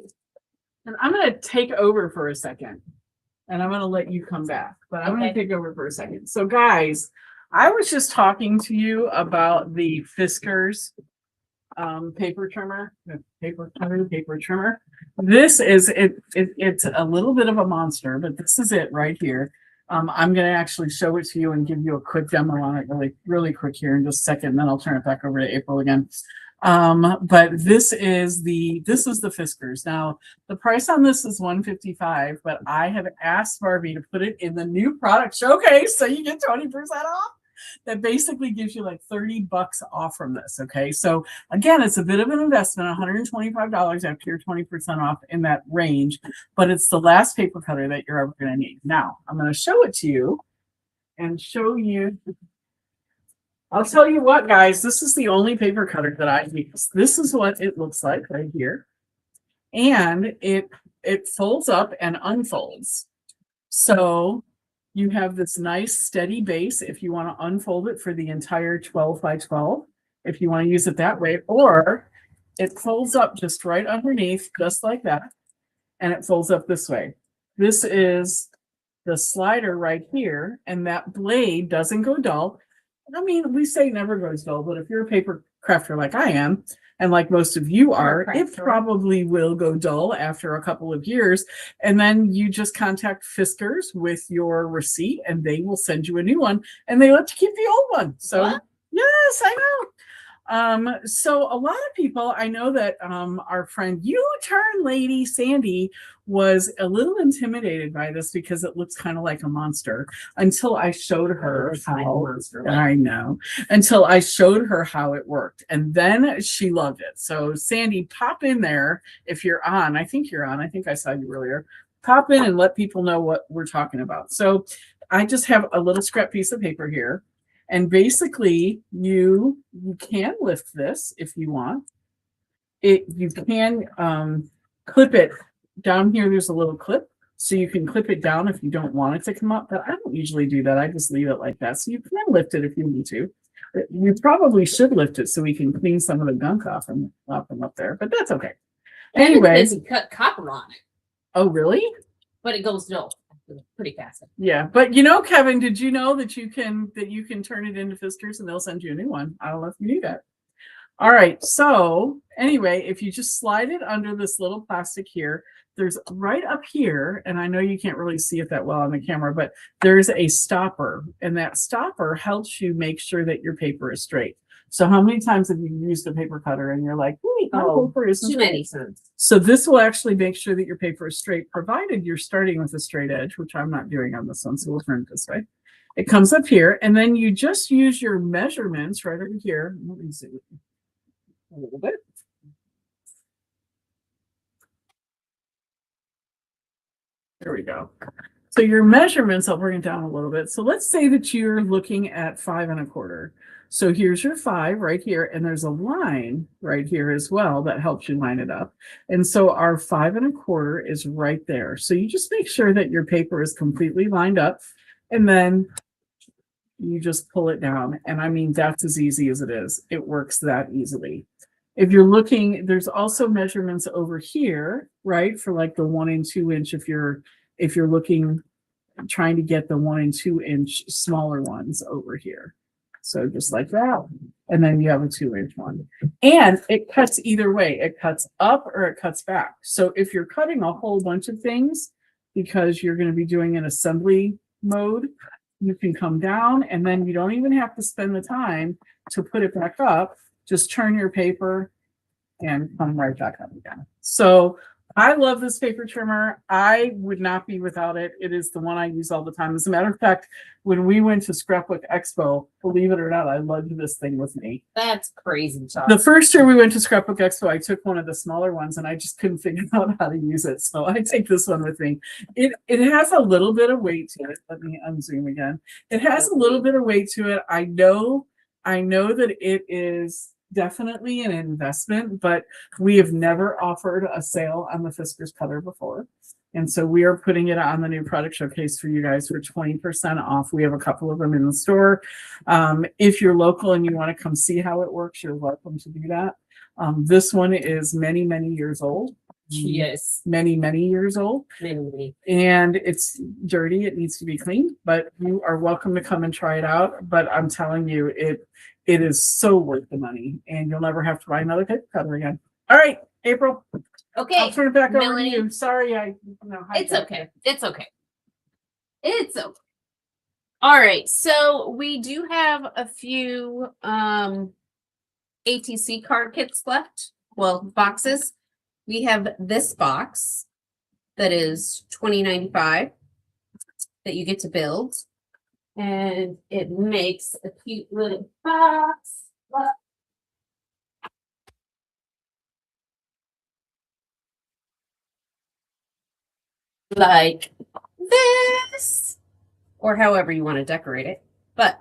And I'm going to take over for a second. And I'm going to let you come back. But I'm going to take over for a second. So guys, I was just talking to you about the Fiskars paper trimmer. Paper trimmer. This is it's a little bit of a monster, but this is it right here. I'm going to actually show it to you and give you a quick demo on it really quick here in just a second, and then I'll turn it back over to April again. But this is the Fiskars. Now the price on this is $155, but I have asked Barbie to put it in the new product showcase, so you get 20% off. That basically gives you like $30 off from this. Okay, so again, it's a bit of an investment, $125 after your 20% off in that range, but it's the last paper cutter that you're ever going to need. Now I'm going to show it to you and show you. I'll tell you what, guys, this is the only paper cutter that I use. This is what it looks like right here. And it folds up and unfolds. So you have this nice steady base if you want to unfold it for the entire 12 by 12. if you want to use it that way, or it folds up just right underneath, just like that, and it folds up this way. This is the slider right here, and that blade doesn't go dull. I mean, we say never goes dull, but if you're a paper crafter like I am, and like most of you are, it probably will go dull after a couple of years. And then you just contact Fiskars with your receipt and they will send you a new one and they let you keep the old one. So What? yes, I know. So a lot of people, I know that our friend U-turn lady Sandy was a little intimidated by this because it looks kind of like a monster until I showed her how I know until I showed her how it worked, and then she loved it. So Sandy, pop in there if you're on. I think you're on. I think I saw you earlier. Pop in and let people know what we're talking about. So I just have a little scrap piece of paper here. And basically, you can lift this if you want. You can clip it down here. There's a little clip, so you can clip it down if you don't want it to come up. But I don't usually do that. I just leave it like that. So you can lift it if you need to. You probably should lift it so we can clean some of the gunk off and flop them up there. But that's okay. Anyway, you cut copper on it, oh really? but it goes dull pretty fast. Yeah, but you know, Kevin, did you know that you can turn it into Fiskars and they'll send you a new one? I don't know if you knew that. All right, so anyway, if you just slide it under this little plastic here, there's right up here, and I know you can't really see it that well on the camera, but there's a stopper, and that stopper helps you make sure that your paper is straight. So how many times have you used a paper cutter and you're like, wait, my paper isn't Too many straight? times. So this will actually make sure that your paper is straight, provided you're starting with a straight edge, which I'm not doing on this one, so we'll turn it this way. It comes up here, and then you just use your measurements right over here. Let me see a little bit. There we go. So your measurements, I'll bring it down a little bit. So let's say that you're looking at 5 1/4. So here's your 5 right here, and there's a line right here as well that helps you line it up. And so our 5 1/4 is right there. So you just make sure that your paper is completely lined up, and then you just pull it down. And I mean, that's as easy as it is. It works that easily. If you're looking, there's also measurements over here, right? For like the 1 and 2 inch, if you're looking, trying to get the 1 and 2 inch smaller ones over here. So just like that. And then you have a 2 inch one. And it cuts either way. It cuts up or it cuts back. So if you're cutting a whole bunch of things because you're going to be doing an assembly mode, you can come down, and then you don't even have to spend the time to put it back up. Just turn your paper and come right back up again. So I love this paper trimmer. I would not be without it. It is the one I use all the time. As a matter of fact, when we went to Scrapbook Expo, believe it or not, I lugged this thing with me. That's crazy, Chuck. The first year we went to Scrapbook Expo, I took one of the smaller ones and I just couldn't figure out how to use it. So I take this one with me. It has a little bit of weight to it. Let me unzoom again. It has a little bit of weight to it. I know that it is definitely an investment, but we have never offered a sale on the Fiskars cutter before. And so we are putting it on the new product showcase for you guys for 20% off. We have a couple of them in the store. If you're local and you want to come see how it works, you're welcome to do that. This one is many, many years old. Yes. Many, many years old. Many. And it's dirty. It needs to be cleaned, but you are welcome to come and try it out. But I'm telling you, it is so worth the money, and you'll never have to buy another paper cutter again. All right, April. Okay. I'll turn it back over to Melanie. you. Sorry, It's okay. It's okay. It's okay. All right. So we do have a few ATC card kits left. Well, boxes. We have this box that is $20.95 that you get to build. And it makes a cute little box. Like this, or however you want to decorate it. But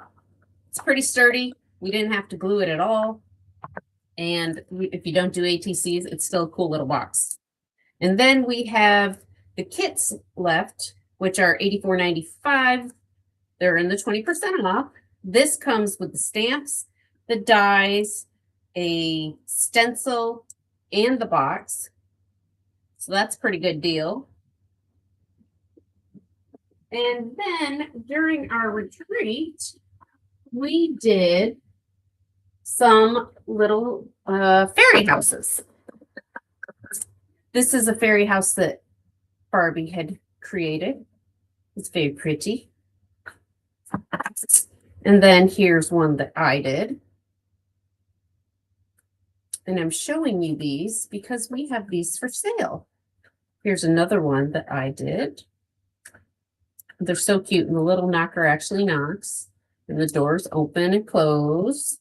it's pretty sturdy. We didn't have to glue it at all. And if you don't do ATCs, it's still a cool little box. And then we have the kits left, which are $84.95. They're in the 20% off. This comes with the stamps, the dies, a stencil and the box. So that's a pretty good deal. And then during our retreat, we did some little fairy houses. This is a fairy house that Barbie had created. It's very pretty. And then here's one that I did. And I'm showing you these because we have these for sale. Here's another one that I did. They're so cute, and the little knocker actually knocks, and the doors open and close.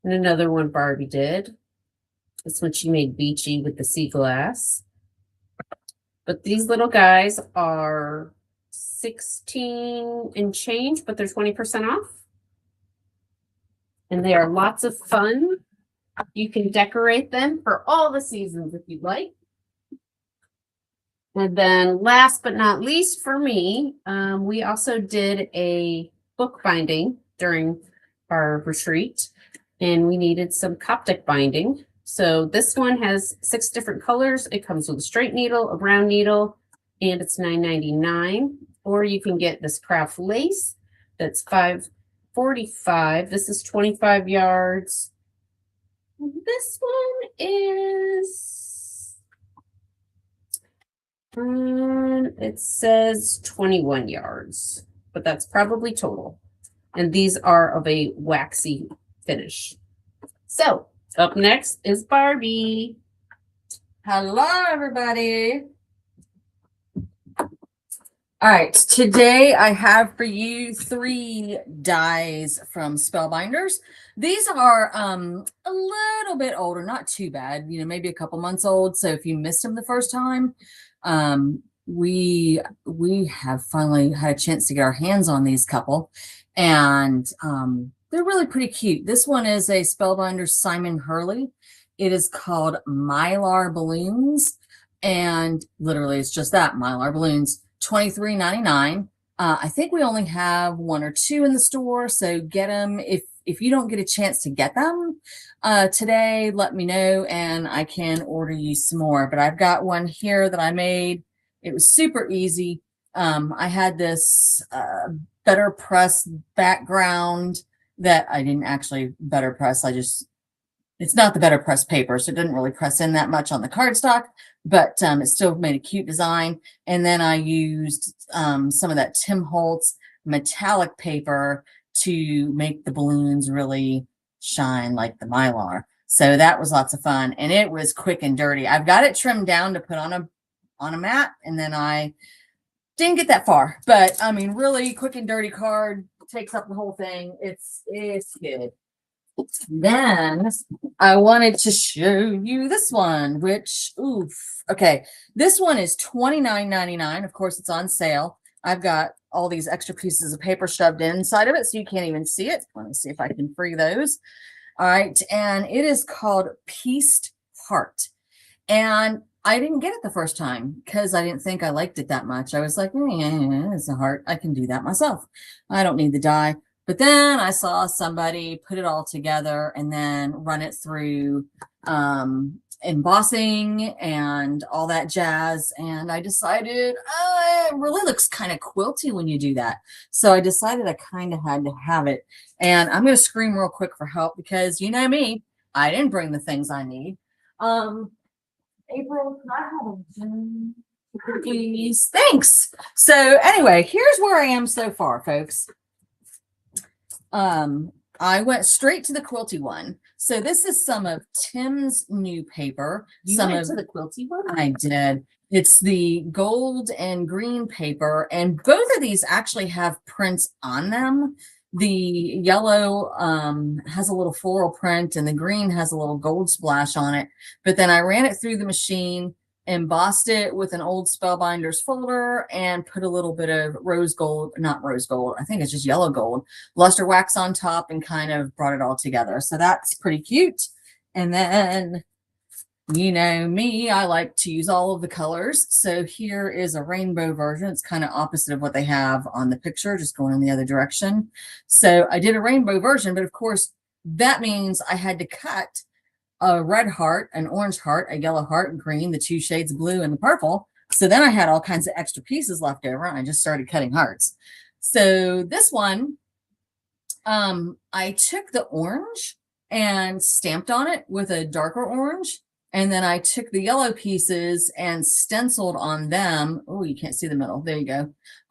And another one Barbie did. This one she made beachy with the sea glass. But these little guys are 16 and change, but they're 20% off. And they are lots of fun. You can decorate them for all the seasons if you'd like. And then last but not least for me, we also did a book binding during our retreat, and we needed some Coptic binding. So this one has 6 different colors. It comes with a straight needle, a round needle, and it's $9.99. Or you can get this craft lace that's $5.45. This is 25 yards. This one is, it says 21 yards, but that's probably total. And these are of a waxy finish. So up next is Barbie. Hello, everybody. All right, today I have for you 3 dies from Spellbinders. These are a little bit older, not too bad, you know, maybe a couple months old. So if you missed them the first time, we have finally had a chance to get our hands on these couple, and they're really pretty cute. This one is a Spellbinder Simon Hurley. It is called Mylar Balloons, and literally it's just that, Mylar Balloons. $23.99. I think we only have 1 or 2 in the store, so get them. If you don't get a chance to get them today, let me know and I can order you some more. But I've got one here that I made. It was super easy. I had this better press background that I didn't actually better press. It's not the better press paper, so it didn't really press in that much on the cardstock, but it still made a cute design. And then I used some of that Tim Holtz metallic paper to make the balloons really shine like the Mylar. So that was lots of fun, and it was quick and dirty. I've got it trimmed down to put on a mat, and then I didn't get that far. But I mean, really quick and dirty card, takes up the whole thing. It's good. Then I wanted to show you this one, which, oof. Okay, this one is $29.99. Of course, it's on sale. I've got all these extra pieces of paper shoved inside of it, so you can't even see it. Let me see if I can free those. All right, and it is called Pieced Heart. And I didn't get it the first time because I didn't think I liked it that much. I was like, it's a heart. I can do that myself. I don't need the die. But then I saw somebody put it all together and then run it through embossing and all that jazz. And I decided, it really looks kind of quilty when you do that. So I decided I kind of had to have it. And I'm going to scream real quick for help because you know me, I didn't bring the things I need. April, can I have a please? Thanks. So anyway, here's where I am so far, folks. I went straight to the quilty one. So this is some of Tim's new paper. You went to the quilty one? I did. It's the gold and green paper, and both of these actually have prints on them. The yellow has a little floral print, and the green has a little gold splash on it. But then I ran it through the machine, embossed it with an old Spellbinders folder, and put a little bit of rose gold, not rose gold, I think it's just yellow gold, luster wax on top, and kind of brought it all together. So that's pretty cute. And then, you know me, I like to use all of the colors. So here is a rainbow version. It's kind of opposite of what they have on the picture, just going in the other direction. So I did a rainbow version, but of course, that means I had to cut a red heart, an orange heart, a yellow heart, green, the two shades of blue and the purple. So then I had all kinds of extra pieces left over and I just started cutting hearts. So this one, I took the orange and stamped on it with a darker orange. And then I took the yellow pieces and stenciled on them. Oh, you can't see the middle. There you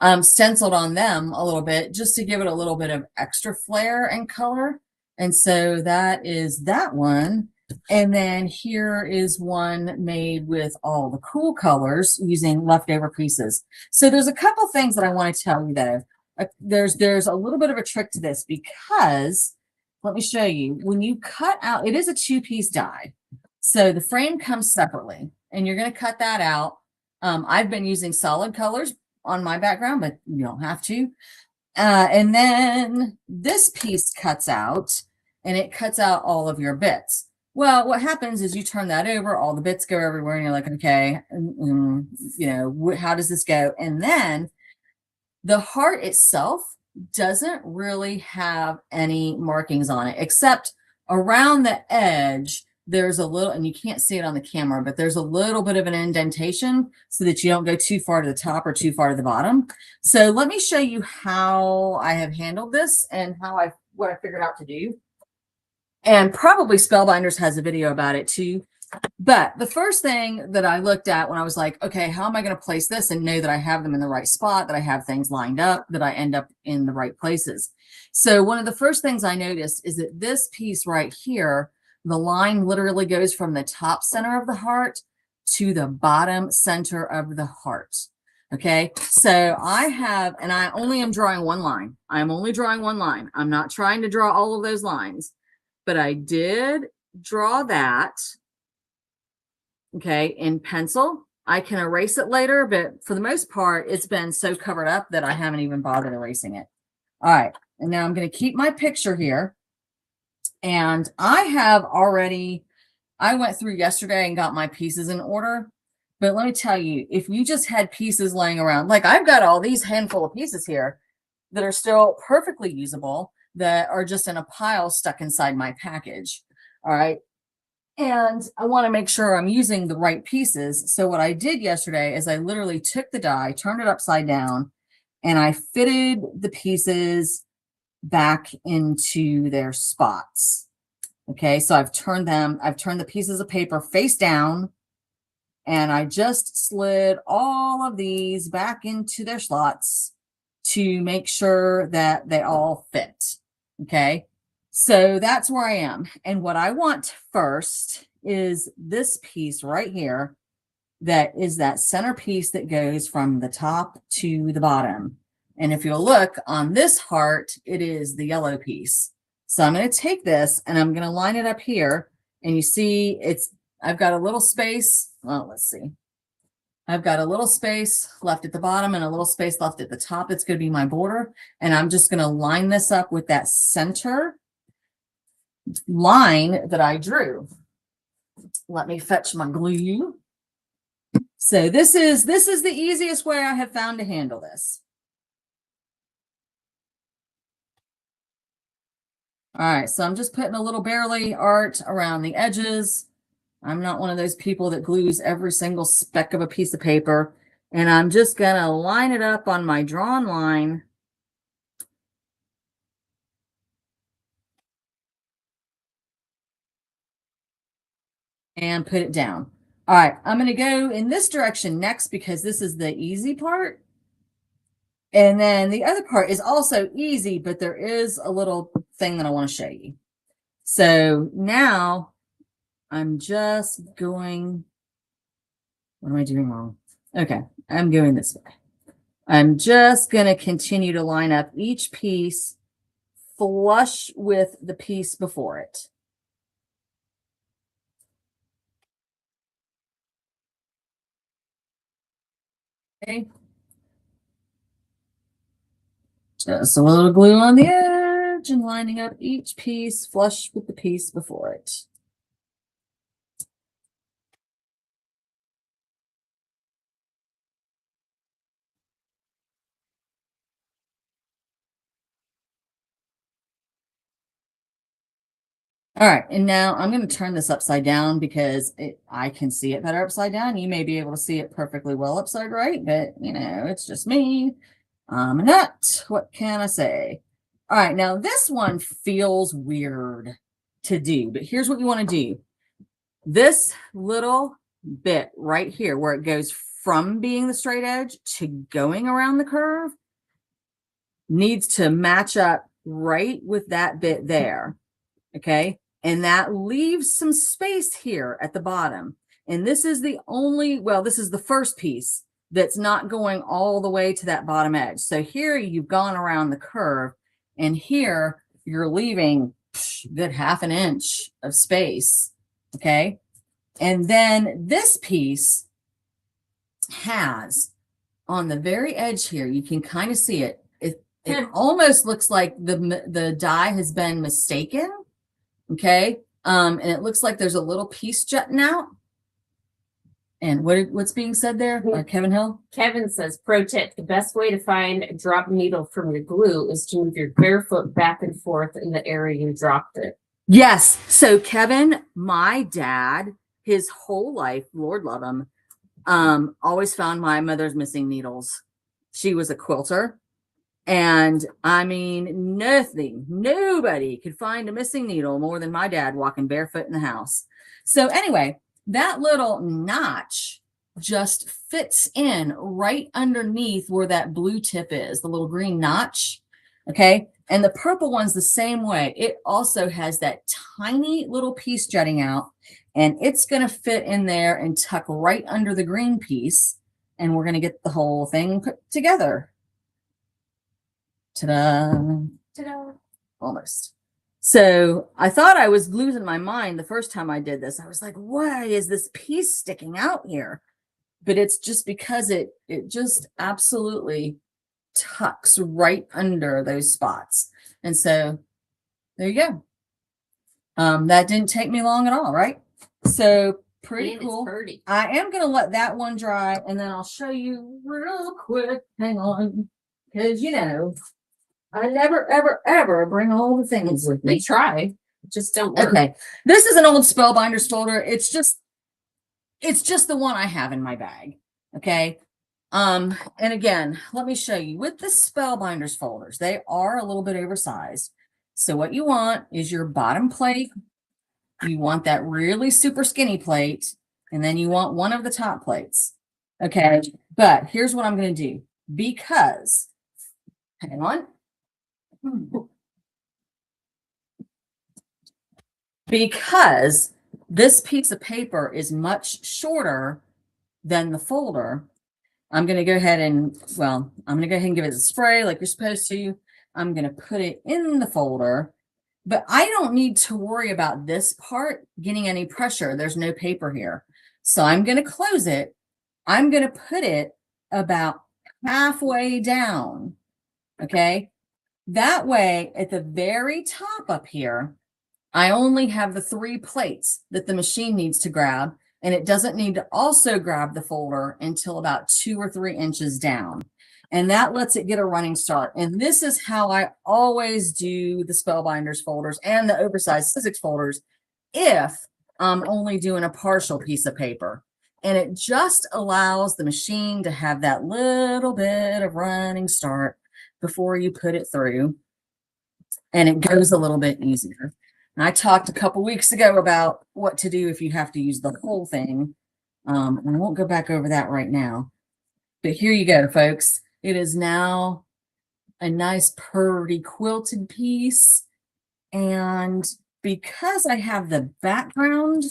go. Stenciled on them a little bit just to give it a little bit of extra flair and color. And so that is that one. And then here is one made with all the cool colors using leftover pieces. So there's a couple things that I want to tell you though. There's a little bit of a trick to this because let me show you. When you cut out, it is a 2-piece die. So the frame comes separately and you're going to cut that out. I've been using solid colors on my background, but you don't have to. And then this piece cuts out and it cuts out all of your bits. Well, what happens is you turn that over, all the bits go everywhere and you're like, okay, you know, how does this go? And then the heart itself doesn't really have any markings on it, except around the edge, there's a little, and you can't see it on the camera, but there's a little bit of an indentation so that you don't go too far to the top or too far to the bottom. So let me show you how I have handled this and what I figured out to do. And probably Spellbinders has a video about it too. But the first thing that I looked at when I was like, okay, how am I going to place this and know that I have them in the right spot, that I have things lined up, that I end up in the right places. So one of the first things I noticed is that this piece right here, the line literally goes from the top center of the heart to the bottom center of the heart. Okay, so I have, and I only am drawing one line. I'm only drawing one line. I'm not trying to draw all of those lines, but I did draw that. Okay, in pencil. I can erase it later, but for the most part, it's been so covered up that I haven't even bothered erasing it. All right, and now I'm going to keep my picture here. And I have already, I went through yesterday and got my pieces in order. But let me tell you, if you just had pieces laying around, like I've got all these handful of pieces here that are still perfectly usable, that are just in a pile stuck inside my package. All right. And I want to make sure I'm using the right pieces. So what I did yesterday is I literally took the die, turned it upside down, and I fitted the pieces back into their spots. Okay, so I've turned the pieces of paper face down, and I just slid all of these back into their slots to make sure that they all fit. Okay. So that's where I am. And what I want first is this piece right here. That is that centerpiece that goes from the top to the bottom. And if you'll look on this heart, it is the yellow piece. So I'm going to take this and I'm going to line it up here. And you see I've got a little space. Well, let's see. I've got a little space left at the bottom and a little space left at the top. It's going to be my border. And I'm just going to line this up with that center line that I drew. Let me fetch my glue. So this is the easiest way I have found to handle this. All right, so I'm just putting a little barely art around the edges. I'm not one of those people that glues every single speck of a piece of paper. And I'm just gonna line it up on my drawn line. And put it down. All right, I'm going to go in this direction next because this is the easy part. And then the other part is also easy, but there is a little thing that I want to show you. So now I'm just going, what am I doing wrong? Okay, I'm going this way. I'm just going to continue to line up each piece flush with the piece before it. Okay. Just a little glue on the edge and lining up each piece flush with the piece before it. All right, and now I'm going to turn this upside down because I can see it better upside down. You may be able to see it perfectly well upside right, but you know, it's just me. I'm a nut. What can I say? All right, now this one feels weird to do, but here's what you want to do. This little bit right here where it goes from being the straight edge to going around the curve needs to match up right with that bit there. Okay. And that leaves some space here at the bottom. And this is the only, well, this is the first piece that's not going all the way to that bottom edge. So here you've gone around the curve, and here you're leaving a good half an inch of space. Okay. And then this piece has on the very edge here, you can kind of see it. It almost looks like the die has been mistaken. Okay. And it looks like there's a little piece jutting out. And what's being said there by Kevin Hill? Kevin says, pro tip, the best way to find a drop needle from your glue is to move your barefoot back and forth in the area you dropped it. Yes. So Kevin, my dad, his whole life, Lord love him, always found my mother's missing needles. She was a quilter. And I mean, nobody could find a missing needle more than my dad walking barefoot in the house. So anyway, that little notch just fits in right underneath where that blue tip is, the little green notch. Okay. And the purple one's the same way. It also has that tiny little piece jutting out, and it's going to fit in there and tuck right under the green piece. And we're going to get the whole thing put together. Ta-da. Ta-da. Almost. So I thought I was losing my mind the first time I did this. I was like, why is this piece sticking out here? But it's just because it just absolutely tucks right under those spots. And so there you go. That didn't take me long at all, right? So pretty cool. I am going to let that one dry, and then I'll show you real quick. Hang on. Because, you know, I never, ever, ever bring all the things with me. We try, just don't work. Okay. This is an old Spellbinders folder. It's just the one I have in my bag. Okay. And again, let me show you with the Spellbinders folders, they are a little bit oversized. So what you want is your bottom plate. You want that really super skinny plate, and then you want one of the top plates. Okay. But here's what I'm going to do, because, hang on. Because this piece of paper is much shorter than the folder, I'm going to go ahead and give it a spray like you're supposed to. I'm going to put it in the folder, but I don't need to worry about this part getting any pressure. There's no paper here. So I'm going to close it. I'm going to put it about halfway down. Okay. That way, at the very top up here, I only have the 3 plates that the machine needs to grab, and it doesn't need to also grab the folder until about 2 or 3 inches down. And that lets it get a running start. And this is how I always do the Spellbinders folders and the oversized physics folders if I'm only doing a partial piece of paper. And it just allows the machine to have that little bit of running start before you put it through, and it goes a little bit easier. And I talked a couple weeks ago about what to do if you have to use the whole thing. And I won't go back over that right now, but here you go, folks. It is now a nice pretty quilted piece. And because I have the background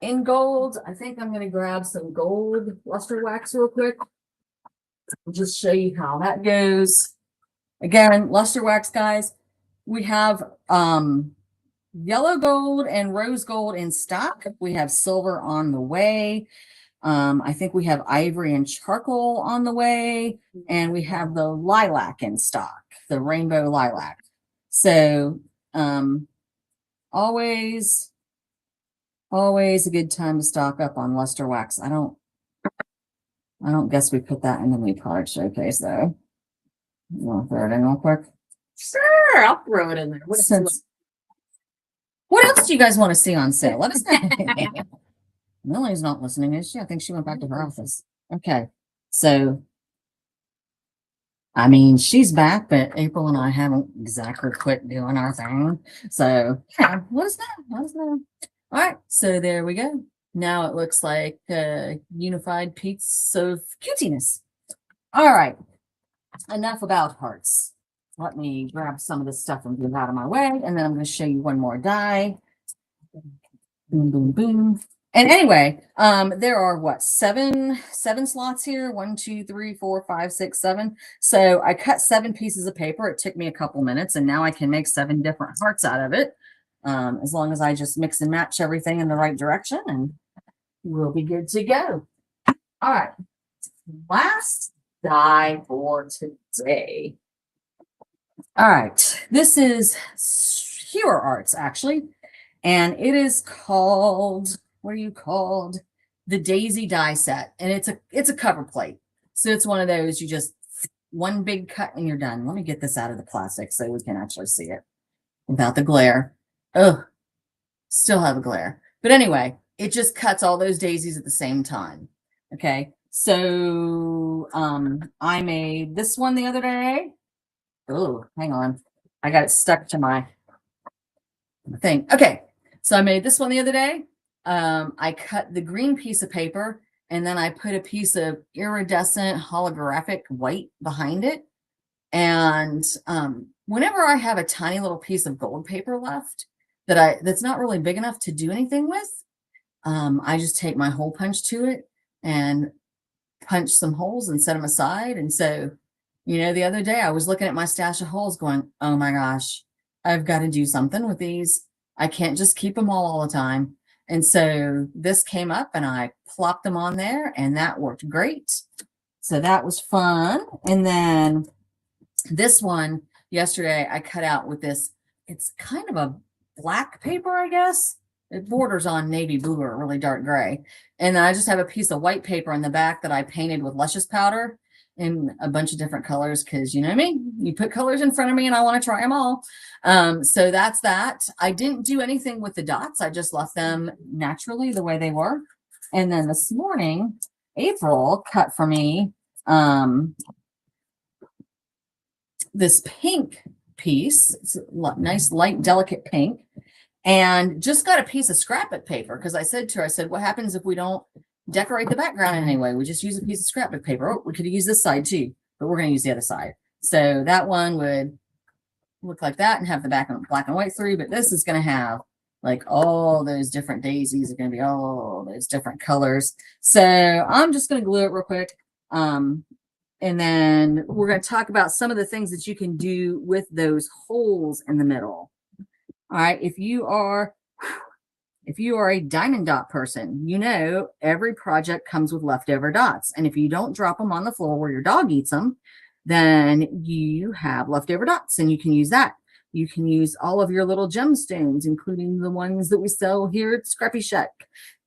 in gold, I think I'm going to grab some gold luster wax real quick. I'll just show you how that goes. Again, luster wax, guys. We have yellow gold and rose gold in stock. We have silver on the way. I think we have ivory and charcoal on the way. And we have the lilac in stock, the rainbow lilac. So always a good time to stock up on luster wax. I don't guess we put that in the new product showcase, though. You want to throw it in real quick? Sure, I'll throw it in there. else do you guys want to see on sale? Let us know. Millie's not listening, is she? I think she went back to her office. Okay. So, I mean, she's back, but April and I haven't exactly quit doing our thing. So, yeah, let us know. Let us know. All right. So, there we go. Now it looks like a unified piece of cutiness. All right. Enough about hearts. Let me grab some of this stuff and get it out of my way. And then I'm going to show you one more die. Boom, boom, boom. And anyway, there are what, seven slots here. 1, 2, 3, 4, 5, 6, 7. So I cut 7 pieces of paper. It took me a couple minutes, and now I can make 7 different hearts out of it. As long as I just mix and match everything in the right direction, and we'll be good to go. All right. Last die for today. All right. This is Hero Arts, actually. And it is called, what are you called? The Daisy die set. And it's a cover plate. So it's one of those, you just one big cut and you're done. Let me get this out of the plastic so we can actually see it without the glare. Oh, still have a glare. But anyway, it just cuts all those daisies at the same time. Okay. So I made this one the other day. Oh, hang on. I got it stuck to my thing. Okay. So I made this one the other day. I cut the green piece of paper and then I put a piece of iridescent holographic white behind it. And whenever I have a tiny little piece of gold paper left that's not really big enough to do anything with, I just take my hole punch to it and punch some holes and set them aside. And so, you know, the other day I was looking at my stash of holes going, oh my gosh, I've got to do something with these. I can't just keep them all the time. And so this came up and I plopped them on there and that worked great. So that was fun. And then this one yesterday I cut out with this. It's kind of a black paper, I guess. It borders on navy blue or really dark gray. And then I just have a piece of white paper in the back that I painted with luscious powder in a bunch of different colors, because you know me, you put colors in front of me and I want to try them all. So that's that. I didn't do anything with the dots. I just left them naturally the way they were. And then this morning, April cut for me this pink piece. It's a nice, light, delicate pink. And just got a piece of scrapbook paper because I said to her, I said, what happens if we don't decorate the background in any way? We just use a piece of scrapbook paper. Oh, we could use this side too, but we're going to use the other side. So that one would look like that and have the back and black and white through, but this is going to have like all those different daisies are going to be all those different colors. So I'm just going to glue it real quick. And then we're going to talk about some of the things that you can do with those holes in the middle. All right. If you are a diamond dot person, you know every project comes with leftover dots. And if you don't drop them on the floor where your dog eats them, then you have leftover dots and you can use that. You can use all of your little gemstones, including the ones that we sell here at ScrappyShak.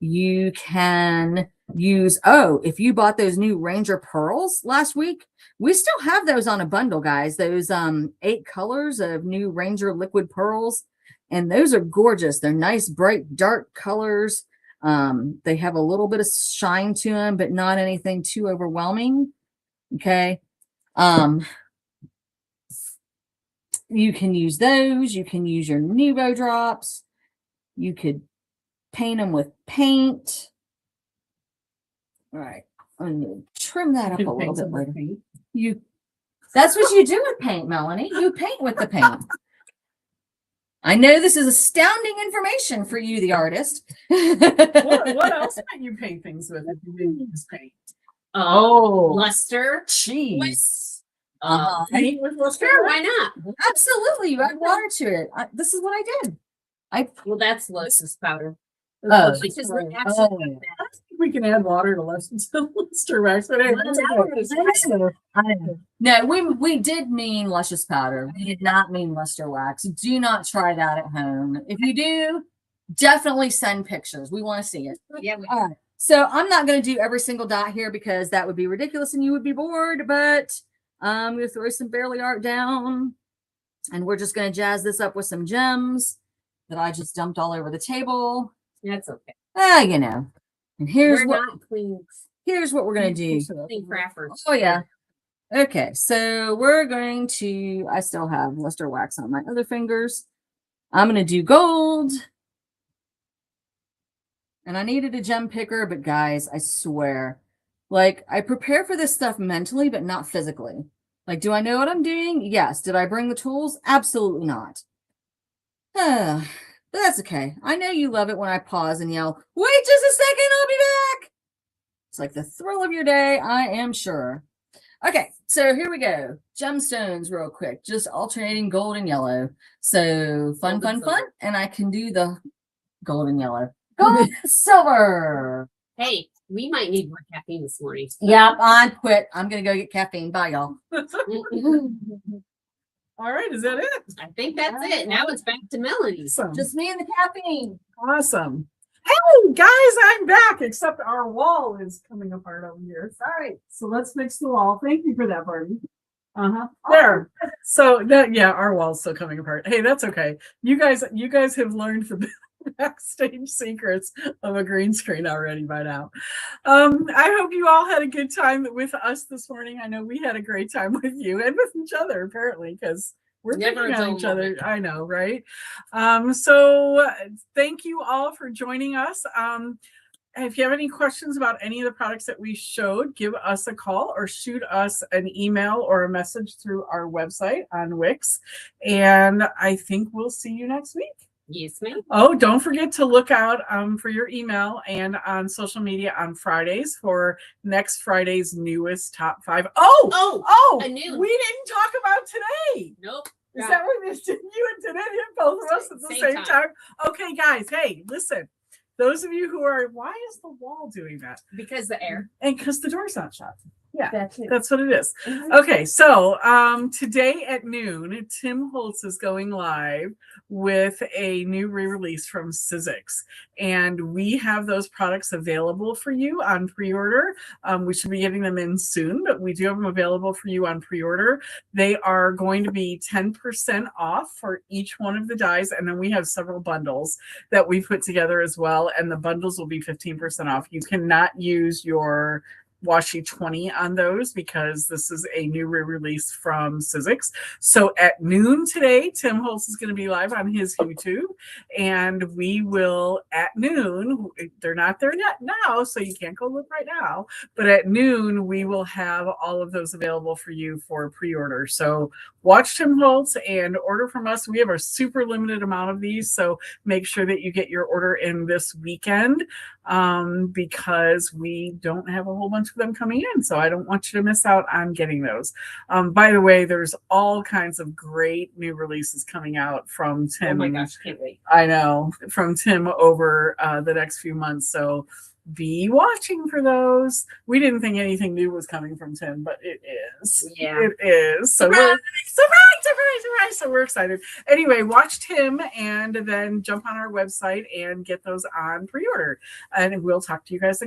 You can use, if you bought those new Ranger pearls last week, we still have those on a bundle, guys. Those 8 colors of new Ranger liquid pearls. And those are gorgeous. They're nice, bright, dark colors. They have a little bit of shine to them, but not anything too overwhelming. Okay. You can use those. You can use your Nuvo drops. You could paint them with paint. All right. I'm going to trim that up a little bit later. That's what you do with paint, Melanie. You paint with the paint. I know this is astounding information for you, the artist. What else might you paint things with if you didn't use paint? Luster. Cheese. Paint with luster? Sure, why not? Absolutely. You add water to it. This is what I did. Well, that's luster powder. Oh. Because we I think we can add water to luster wax. But No, we did mean luscious powder. We did not mean luster wax. Do not try that at home. If you do, definitely send pictures. We want to see it. Yeah. All right. So I'm not going to do every single dot here because that would be ridiculous and you would be bored, but I'm going to throw some Barely Art down and we're just going to jazz this up with some gems. that I just dumped all over the table. That's okay. You know. And here's We're what not clean we're gonna do. crappers. Oh yeah. Okay, so we're going to, I still have luster wax on my other fingers. I'm gonna do gold. And I needed a gem picker, but guys, I swear, like, I prepare for this stuff mentally, but not physically. Like, do I know what I'm doing? Yes. Did I bring the tools? Absolutely not. But that's okay. I know you love it when I pause and yell, wait just a second, I'll be back. It's like the thrill of your day, I am sure. Okay, so here we go. Gemstones real quick, just alternating gold and yellow. So fun. And I can do the gold and yellow. Gold and silver. Hey, we might need more caffeine this morning. Yep, I quit. I'm going to go get caffeine. Bye, y'all. All right, is that it? I think that's it. Now it's back to Melanie. Awesome. Just me and the caffeine. Awesome. Hey guys, I'm back, except our wall is coming apart over here. Sorry. So let's fix the wall. Thank you for that, Barney. There. So that, yeah, our wall's still coming apart. Hey, that's okay. You guys have learned the backstage secrets of a green screen already by now. I hope you all had a good time with us this morning. I know we had a great time with you and with each other, apparently, because we're Never thinking a on dull each other. moment. I know, right? So thank you all for joining us. If you have any questions about any of the products that we showed, give us a call or shoot us an email or a message through our website on Wix. And I think we'll see you next week. Yes, ma'am. Oh, don't forget to look out for your email and on social media on Fridays for next Friday's newest top 5. Oh, a new. we didn't talk about today. Nope. Is that what this you and today hit both of us at the same time? Okay, guys. Hey, listen. Those of you who are, why is the wall doing that? Because the air. And because the door's not shut. Yeah, That's what it is. Okay, so today at noon, Tim Holtz is going live with a new re-release from Sizzix. And we have those products available for you on pre-order. We should be getting them in soon, but we do have them available for you on pre-order. They are going to be 10% off for each one of the dies. And then we have several bundles that we put together as well. And the bundles will be 15% off. You cannot use your washi 20 on those because this is a new re-release from Sizzix. So at noon today, Tim Holtz is going to be live on his YouTube, and we will at noon, they're not there yet now, so you can't go look right now, but at noon we will have all of those available for you for pre-order. So watch Tim Holtz and order from us. We have a super limited amount of these, so make sure that you get your order in this weekend because we don't have a whole bunch of them coming in, so I don't want you to miss out on getting those. By the way, there's all kinds of great new releases coming out from Tim. Oh my gosh, can't wait. I know, from Tim over the next few months, so be watching for those. We didn't think anything new was coming from Tim, but it is. Yeah. It is. So surprise! So we're excited. Anyway, watch Tim and then jump on our website and get those on pre-order. And we'll talk to you guys again.